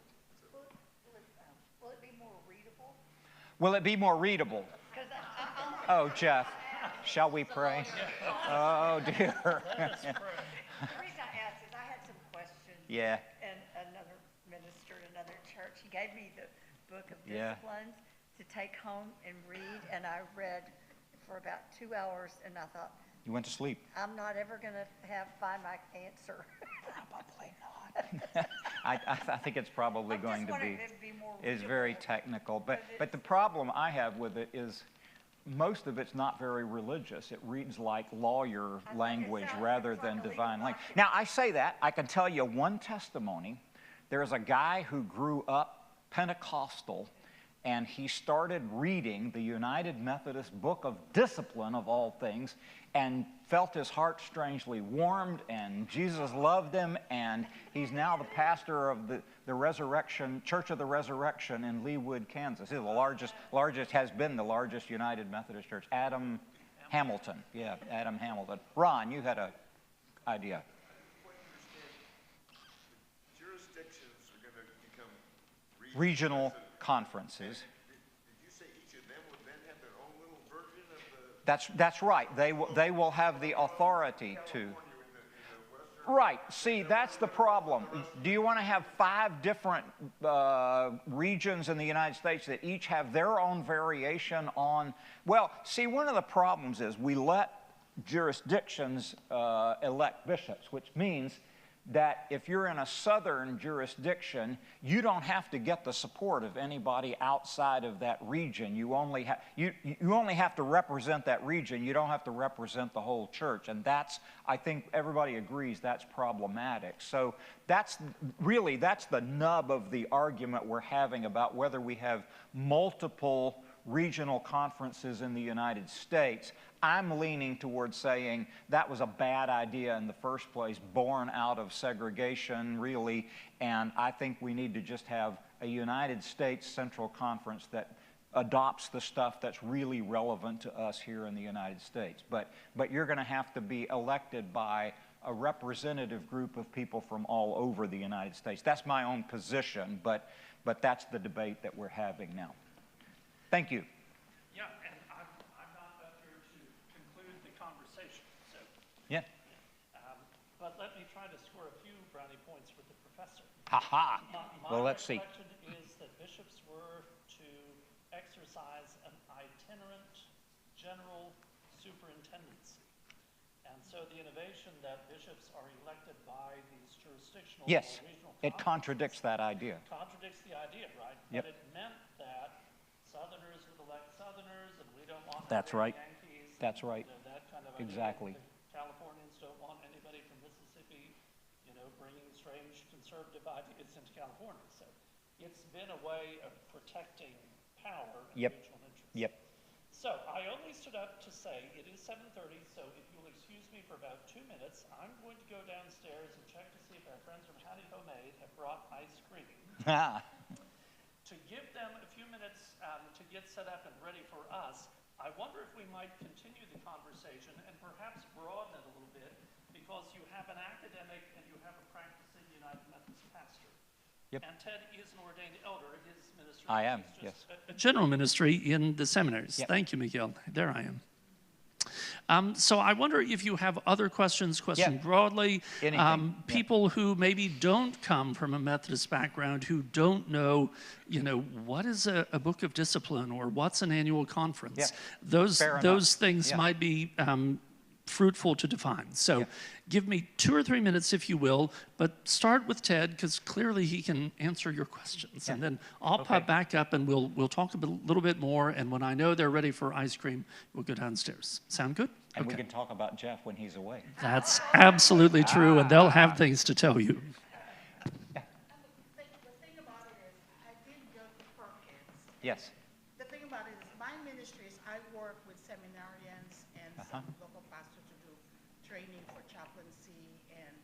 Speaker 13: Will it be more readable?
Speaker 2: Will it be more readable? Oh, Jeff. Shall we pray? Oh, dear.
Speaker 13: The reason I asked is I had some questions.
Speaker 2: Yeah.
Speaker 13: And another minister in another church, he gave me the Book of Disciplines to take home and read, and I read for about 2 hours, and I thought,
Speaker 2: you went to sleep.
Speaker 13: I'm not ever going to find my answer.
Speaker 2: Probably not. I think it's probably going to be very technical. But the problem I have with it is most of it's not very religious. It reads like lawyer language rather than divine language. Now, I say that. I can tell you one testimony. There's a guy who grew up Pentecostal, and he started reading the United Methodist Book of Discipline, of all things, and felt his heart strangely warmed, and Jesus loved him, and he's now the pastor of the Resurrection, Church of the Resurrection in Leawood, Kansas. He's has been the largest United Methodist church. Adam Hamilton. Yeah, Adam Hamilton. Ron, you had an idea.
Speaker 14: Jurisdictions are going to become
Speaker 2: regional conferences.
Speaker 14: Did you say each of them would then have their own little version of the...
Speaker 2: That's right. They will have the authority to... Right. See, that's the problem. Do you want to have 5 different regions in the United States that each have their own variation on... Well, see, one of the problems is we let jurisdictions elect bishops, which means that if you're in a southern jurisdiction, you don't have to get the support of anybody outside of that region. You only have to represent that region. You don't have to represent the whole church. And that's, I think everybody agrees, that's problematic. So that's the nub of the argument we're having about whether we have multiple regional conferences in the United States. I'm leaning towards saying that was a bad idea in the first place, born out of segregation, really, and I think we need to just have a United States Central Conference that adopts the stuff that's really relevant to us here in the United States. But you're going to have to be elected by a representative group of people from all over the United States. That's my own position, but that's the debate that we're having now. Thank you.
Speaker 1: Yeah, and I'm not up here to conclude the conversation. So.
Speaker 2: Yeah.
Speaker 1: But let me try to score a few brownie points with the professor.
Speaker 2: Ha-ha. Well, let's see.
Speaker 1: My recollection is that bishops were to exercise an itinerant general superintendency. And so the innovation that bishops are elected by these jurisdictional or regional
Speaker 2: it contradicts that idea.
Speaker 1: Contradicts the idea, right?
Speaker 2: Yep.
Speaker 1: But it meant that Southerners would elect Southerners, and we don't want
Speaker 2: That's right.
Speaker 1: Yankees.
Speaker 2: That's right.
Speaker 1: That kind of
Speaker 2: Exactly.
Speaker 1: idea. The Californians don't want anybody from Mississippi, bringing strange conservative ideas into California. So it's been a way of protecting power and regional interests.
Speaker 2: Yep.
Speaker 1: So I only stood up to say it is 7:30, so if you'll excuse me for about 2 minutes, I'm going to go downstairs and check to see if our friends from Hattie Homemade have brought ice cream. To give them a few minutes to get set up and ready for us, I wonder if we might continue the conversation and perhaps broaden it a little bit, because you have an academic and you have a practicing United Methodist pastor. Yep. And Ted is an ordained elder. His ministry
Speaker 2: I am,
Speaker 1: is just
Speaker 2: yes.
Speaker 1: a general ministry in the seminaries. Yep. Thank you, Miguel. There I am. So I wonder if you have other questions, broadly. People who maybe don't come from a Methodist background, who don't know, what is a book of discipline or what's an annual conference. Those things might be fruitful to define. So give me 2 or 3 minutes, if you will, but start with Ted, because clearly he can answer your questions. And then I'll pop back up and we'll talk a little bit more, and when I know they're ready for ice cream, we'll go downstairs. Sound good?
Speaker 2: And we can talk about Jeff when he's away.
Speaker 1: That's absolutely true, and they'll have things to tell you.
Speaker 12: The thing about it is, I did go to Perkins.
Speaker 2: Yes.
Speaker 12: The thing about it is, my ministry is I work with seminarians and some local pastors to do training for chaplaincy and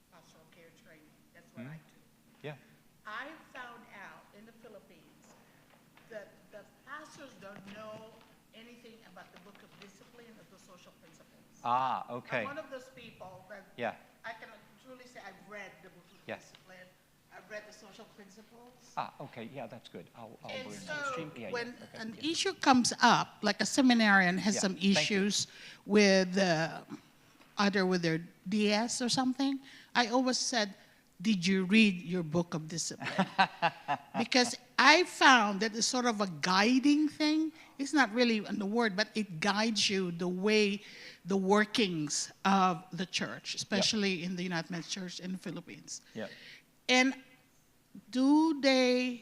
Speaker 12: pastoral care training. That's what I do.
Speaker 2: Yeah.
Speaker 12: I found out in the Philippines that the pastors don't know anything about the book of discipline or the social principles.
Speaker 2: Okay.
Speaker 12: I'm one of those people that I can truly say I've read the book of discipline. I've read the social principles.
Speaker 2: Okay, that's good. I'll
Speaker 12: And
Speaker 2: bring
Speaker 12: so when an issue comes up, like a seminarian has some issues with either with their DS or something, I always said, did you read your book of discipline? Because I found that it's sort of a guiding thing. It's not really the word, but it guides you the way, the workings of the church, especially in the United Methodist Church in the Philippines. And do the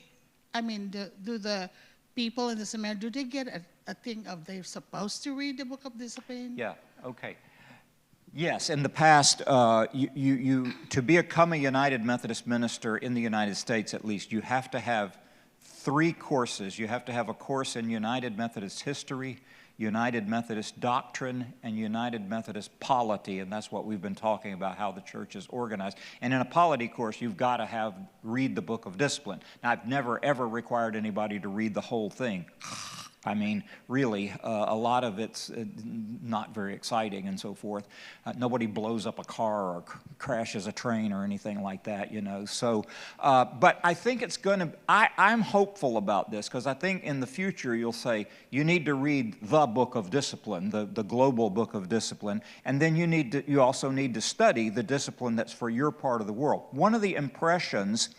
Speaker 12: people in the seminary, do they get a thing of they're supposed to read the book of discipline?
Speaker 2: Yes, in the past, to become a United Methodist minister in the United States, at least, you have to have 3 courses. You have to have a course in United Methodist history, United Methodist doctrine, and United Methodist polity, and that's what we've been talking about, how the church is organized. And in a polity course, you've got to read the book of discipline. Now, I've never, ever required anybody to read the whole thing. I mean, really, a lot of it's not very exciting and so forth. Nobody blows up a car or crashes a train or anything like that, So, but I think it's going to, I'm hopeful about this, because I think in the future you'll say, you need to read the book of discipline, the global book of discipline, and then you also need to study the discipline that's for your part of the world. One of the impressions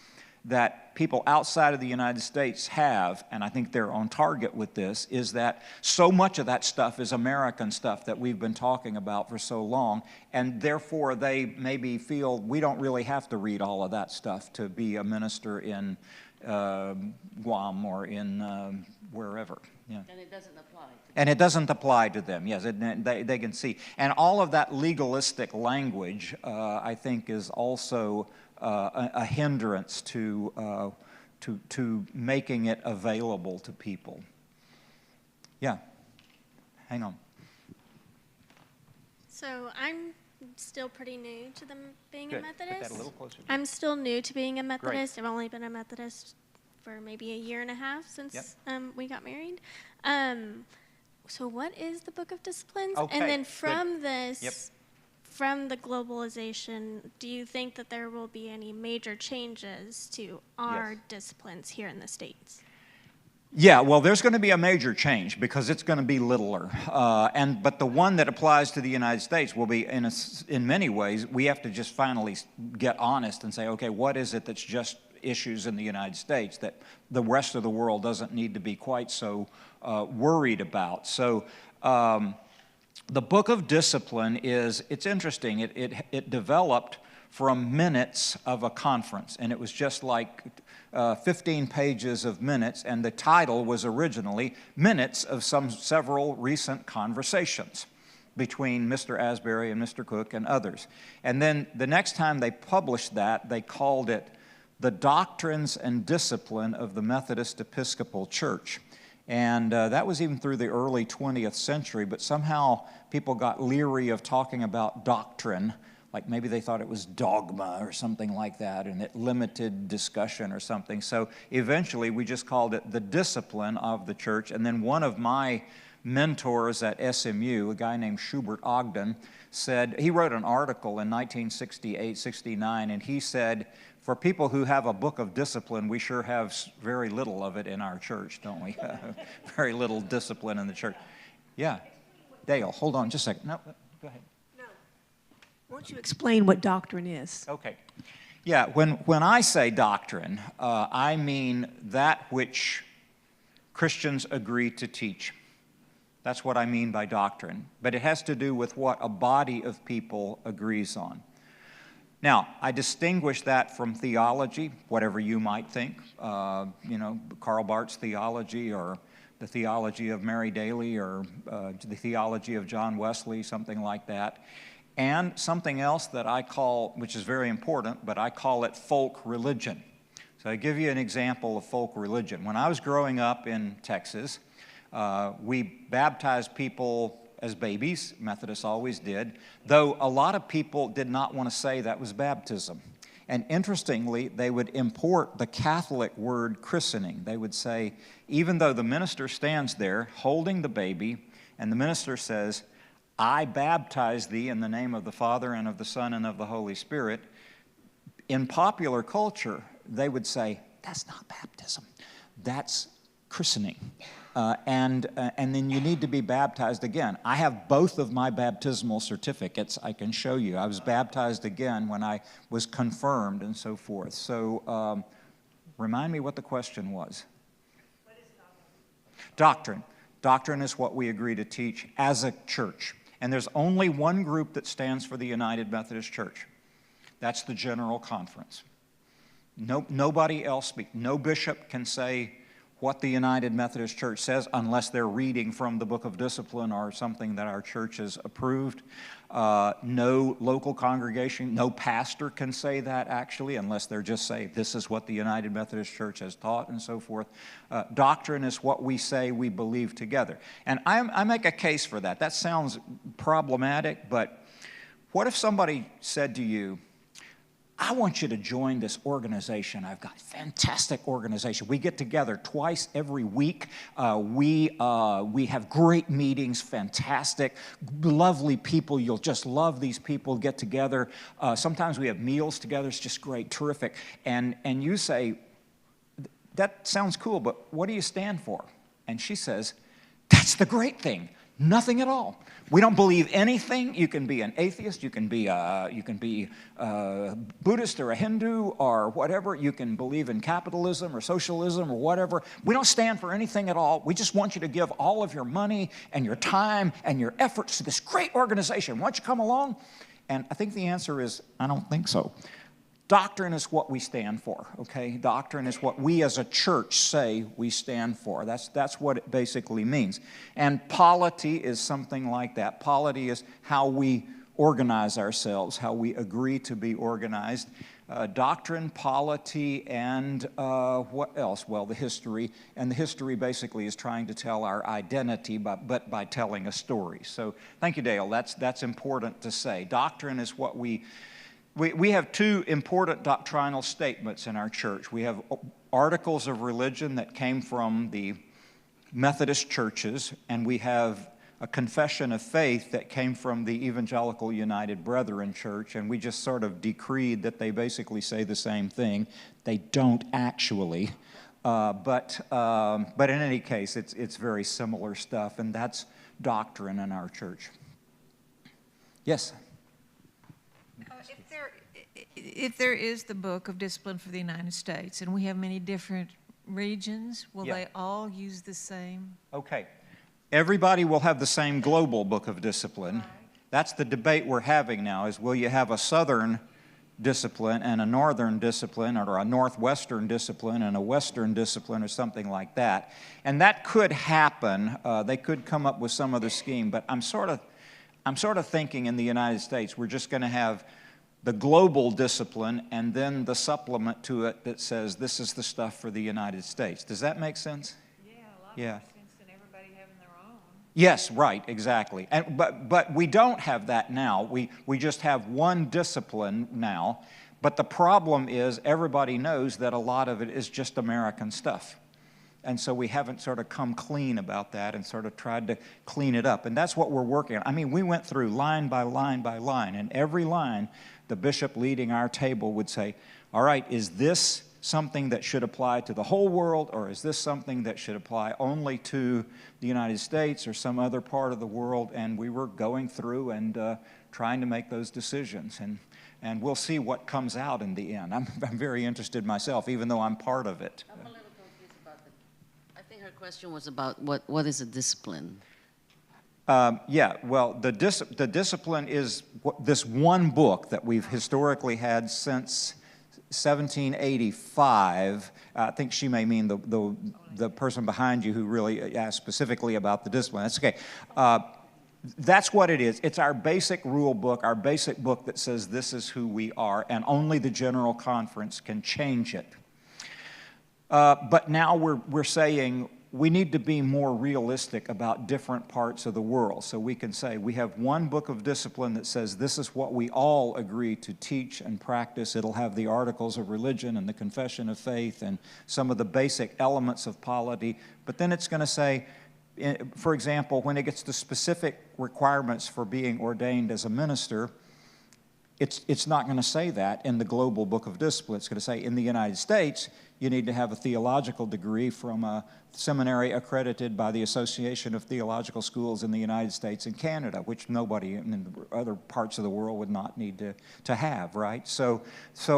Speaker 2: that people outside of the United States have, and I think they're on target with this, is that so much of that stuff is American stuff that we've been talking about for so long, and therefore they maybe feel we don't really have to read all of that stuff to be a minister in Guam or in wherever. And
Speaker 15: it doesn't apply to them.
Speaker 2: And it doesn't apply to them, yes, they can see. And all of that legalistic language, I think, is also a hindrance to making it available to people. Hang on.
Speaker 16: So I'm still pretty new to being a Methodist.
Speaker 2: Put that a little closer.
Speaker 16: I'm still new to being a Methodist.
Speaker 2: Great.
Speaker 16: I've only been a Methodist for maybe 1.5 years since we got married. So what is the Book of Disciplines?
Speaker 2: Okay,
Speaker 16: and then from
Speaker 2: good.
Speaker 16: this, from the globalization, do you think that there will be any major changes to our disciplines here in the States?
Speaker 2: Yeah, well, there's going to be a major change because it's going to be littler. But the one that applies to the United States will be, in many ways, we have to just finally get honest and say, okay, what is it that's just issues in the United States that the rest of the world doesn't need to be quite so worried about? So the Book of Discipline it's interesting. It developed from minutes of a conference, and it was just like 15 pages of minutes, and the title was originally Minutes of Several Recent Conversations between Mr. Asbury and Mr. Cook and others. And then the next time they published that, they called it The Doctrines and Discipline of the Methodist Episcopal Church. And that was even through the early 20th century, but somehow people got leery of talking about doctrine, like maybe they thought it was dogma or something like that, and it limited discussion or something. So eventually we just called it the discipline of the church. And then one of my mentors at SMU, a guy named Schubert Ogden, said, he wrote an article in 1968-69, and he said, for people who have a book of discipline, we sure have very little of it in our church, don't we? Very little discipline in the church. Yeah. Dale, hold on just a second. No, go ahead.
Speaker 15: No. Won't you explain what doctrine is?
Speaker 2: Okay. Yeah, when I say doctrine, I mean that which Christians agree to teach. That's what I mean by doctrine. But it has to do with what a body of people agrees on. Now, I distinguish that from theology, whatever you might think, Karl Barth's theology or the theology of Mary Daly or the theology of John Wesley, something like that, and something else that I call, which is very important, but I call it folk religion. So I give you an example of folk religion. When I was growing up in Texas, we baptized people as babies. Methodists always did, though a lot of people did not want to say that was baptism. And interestingly, they would import the Catholic word christening. They would say, even though the minister stands there holding the baby, and the minister says, I baptize thee in the name of the Father and of the Son and of the Holy Spirit, in popular culture, they would say, that's not baptism, that's christening. And then you need to be baptized again. I have both of my baptismal certificates. I can show you. I was baptized again when I was confirmed and so forth. So remind me what the question was.
Speaker 15: What is doctrine?
Speaker 2: Doctrine is what we agree to teach as a church. And there's only one group that stands for the United Methodist Church. That's the General Conference. Nobody else speaks. No bishop can say what the United Methodist Church says unless they're reading from the Book of Discipline or something that our church has approved. No local congregation, no pastor can say that actually unless they're just saying this is what the United Methodist Church has taught and so forth. Doctrine is what we say we believe together. And I make a case for that. That sounds problematic, but what if somebody said to you, I want you to join this organization. I've got a fantastic organization. We get together twice every week. We have great meetings, fantastic, lovely people. You'll just love these people, get together. Sometimes we have meals together. It's just great, terrific. And you say, that sounds cool, but what do you stand for? And she says, that's the great thing. Nothing at all. We don't believe anything. You can be an atheist. You can be Buddhist or a Hindu or whatever. You can believe in capitalism or socialism or whatever. We don't stand for anything at all. We just want you to give all of your money and your time and your efforts to this great organization. Why don't you come along? And I think the answer is, I don't think so. Doctrine is what we stand for, okay? Doctrine is what we as a church say we stand for. That's what it basically means. And polity is something like that. Polity is how we organize ourselves, how we agree to be organized. Doctrine, polity, and what else? Well, the history. And the history basically is trying to tell our identity, but by telling a story. So thank you, Dale. That's important to say. Doctrine is what we have two important doctrinal statements in our church. We have articles of religion that came from the Methodist churches, and we have a confession of faith that came from the Evangelical United Brethren Church, and we just sort of decreed that they basically say the same thing. They don't actually, but in any case, it's very similar stuff, and that's doctrine in our church. Yes?
Speaker 17: If there is the Book of Discipline for the United States, and we have many different regions, will they all use the same?
Speaker 2: Okay. Everybody will have the same global Book of Discipline. Right. That's the debate we're having now, is will you have a Southern discipline and a Northern discipline, or a Northwestern discipline and a Western discipline, or something like that. And that could happen. They could come up with some other scheme, but I'm sort of thinking in the United States we're just going to have the global discipline and then the supplement to it that says this is the stuff for the United States. Does that make sense?
Speaker 17: Yeah, a lot more sense
Speaker 2: Yes, right, exactly. But we don't have that now. We just have one discipline now. But the problem is everybody knows that a lot of it is just American stuff. And so we haven't sort of come clean about that and sort of tried to clean it up. And that's what we're working on. I mean, we went through line by line by line. And every line, the bishop leading our table would say, all right, is this something that should apply to the whole world, or is this something that should apply only to the United States or some other part of the world? And we were going through and trying to make those decisions. And we'll see what comes out in the end. I'm very interested myself, even though I'm part of it.
Speaker 18: I'm a little confused about I think her question was about what is a discipline?
Speaker 2: Yeah, well, the discipline is this one book that we've historically had since 1785. I think she may mean the person behind you who really asked specifically about the discipline. That's okay. That's what it is. It's our basic rule book, our basic book that says this is who we are, and only the General Conference can change it. But now we're saying we need to be more realistic about different parts of the world. So we can say we have one book of discipline that says this is what we all agree to teach and practice. It'll have the articles of religion and the confession of faith and some of the basic elements of polity. But then it's going to say, for example, when it gets to specific requirements for being ordained as a minister, it's not going to say that in the global book of discipline. It's going to say in the United States, you need to have a theological degree from a seminary accredited by the Association of Theological Schools in the United States and Canada, which nobody in other parts of the world would not need to have, right? So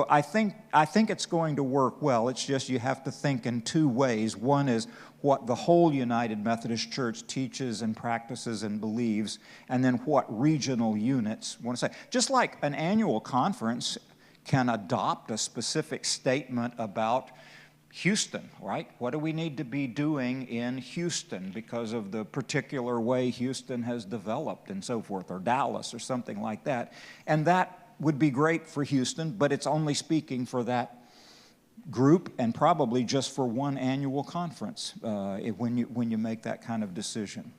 Speaker 2: I think it's going to work well. It's just you have to think in two ways. One is what the whole United Methodist Church teaches and practices and believes, and then what regional units want to say. Just like an annual conference can adopt a specific statement about Houston, right? What do we need to be doing in Houston because of the particular way Houston has developed and so forth, or Dallas or something like that. And that would be great for Houston, but it's only speaking for that group and probably just for one annual conference when you make that kind of decision.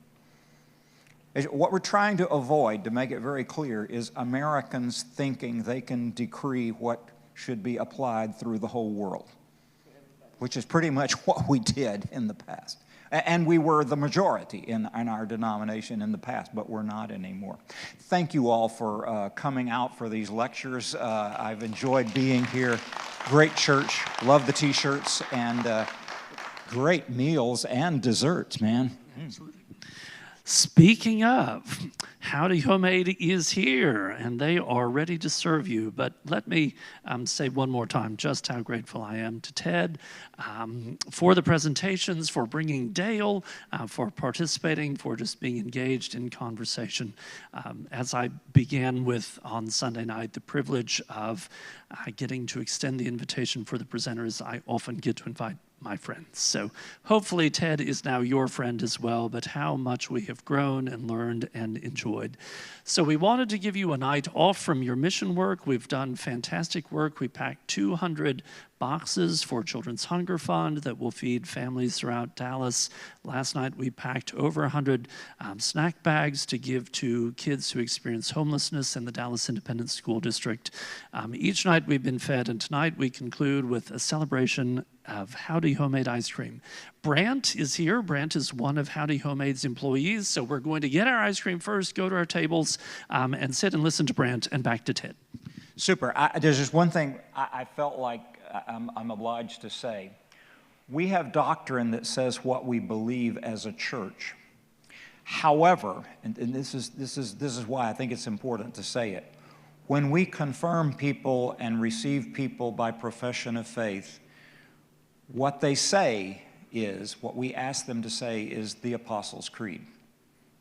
Speaker 2: What we're trying to avoid, to make it very clear, is Americans thinking they can decree what should be applied through the whole world, which is pretty much what we did in the past. And we were the majority in our denomination in the past, but we're not anymore. Thank you all for coming out for these lectures. I've enjoyed being here. Great church, love the t-shirts, and great meals and desserts, man.
Speaker 1: Absolutely. Speaking of, Howdy Homemade is here, and they are ready to serve you. But let me say one more time just how grateful I am to Ted for the presentations, for bringing Dale, for participating, for just being engaged in conversation. As I began with on Sunday night, the privilege of getting to extend the invitation for the presenters, I often get to invite my friends. So hopefully Ted is now your friend as well, but how much we have grown and learned and enjoyed. So we wanted to give you a night off from your mission work. We've done fantastic work. We packed 200 boxes for Children's Hunger Fund that will feed families throughout Dallas. Last night we packed over 100 snack bags to give to kids who experience homelessness in the Dallas Independent School District. Each night we've been fed, and tonight we conclude with a celebration of Howdy Homemade ice cream. Brant is here. Brant is one of Howdy Homemade's employees, so we're going to get our ice cream first, go to our tables, and sit and listen to Brant, and back to Ted.
Speaker 2: Super. There's just one thing I felt like I'm obliged to say. We have doctrine that says what we believe as a church. However, and this is why I think it's important to say it, when we confirm people and receive people by profession of faith, what they say is, what we ask them to say is the Apostles' Creed.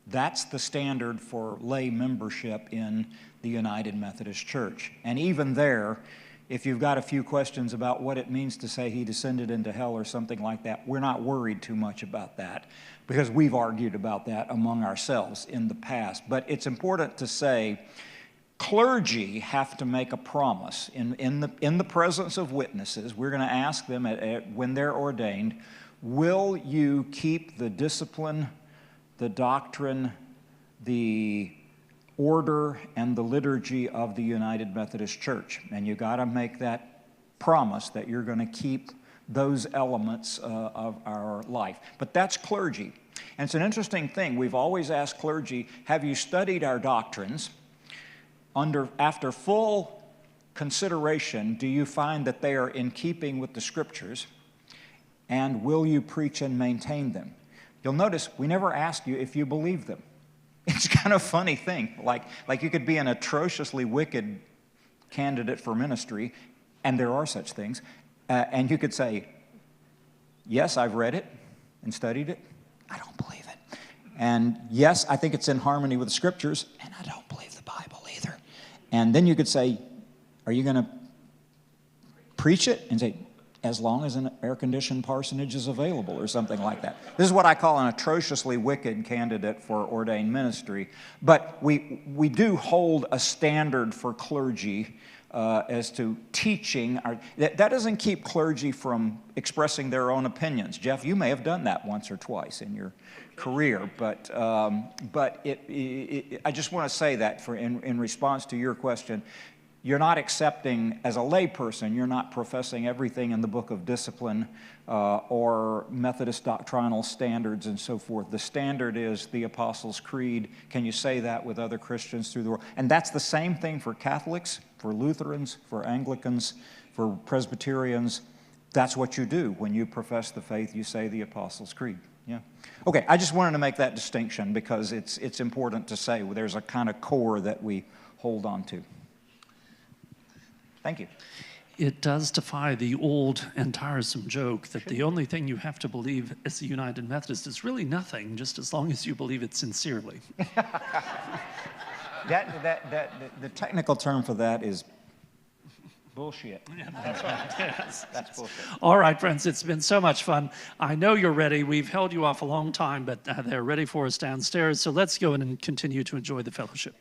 Speaker 2: That's the standard for lay membership in the United Methodist Church. And even there, if you've got a few questions about what it means to say he descended into hell or something like that, we're not worried too much about that because we've argued about that among ourselves in the past. But it's important to say clergy have to make a promise in the presence of witnesses. We're going to ask them when they're ordained, will you keep the discipline the doctrine, the order, and the liturgy of the United Methodist Church. And you got to make that promise that you're going to keep those elements of our life. But that's clergy. And it's an interesting thing. We've always asked clergy, have you studied our doctrines? After full consideration, do you find that they are in keeping with the Scriptures? And will you preach and maintain them? You'll notice we never ask you if you believe them. It's kind of a funny thing. Like you could be an atrociously wicked candidate for ministry, and there are such things, and you could say, yes, I've read it and studied it. I don't believe it. And yes, I think it's in harmony with the Scriptures, and I don't believe the Bible either. And then you could say, are you going to preach it? And say, as long as an air-conditioned parsonage is available, or something like that. This is what I call an atrociously wicked candidate for ordained ministry. But we do hold a standard for clergy as to teaching. That doesn't keep clergy from expressing their own opinions. Jeff, you may have done that once or twice in your career, but I just want to say that in response to your question. You're not accepting, as a layperson, you're not professing everything in the Book of Discipline or Methodist doctrinal standards and so forth. The standard is the Apostles' Creed. Can you say that with other Christians through the world? And that's the same thing for Catholics, for Lutherans, for Anglicans, for Presbyterians. That's what you do when you profess the faith. You say the Apostles' Creed. Yeah. Okay, I just wanted to make that distinction because it's important to say there's a kind of core that we hold on to. Thank you.
Speaker 1: It does defy the old and tiresome joke that the only thing you have to believe as a United Methodist is really nothing, just as long as you believe it sincerely.
Speaker 2: The technical term for that is bullshit.
Speaker 1: Yeah, that's right. Yes.
Speaker 2: That's bullshit.
Speaker 1: All right, friends, it's been so much fun. I know you're ready. We've held you off a long time, but they're ready for us downstairs. So let's go in and continue to enjoy the fellowship.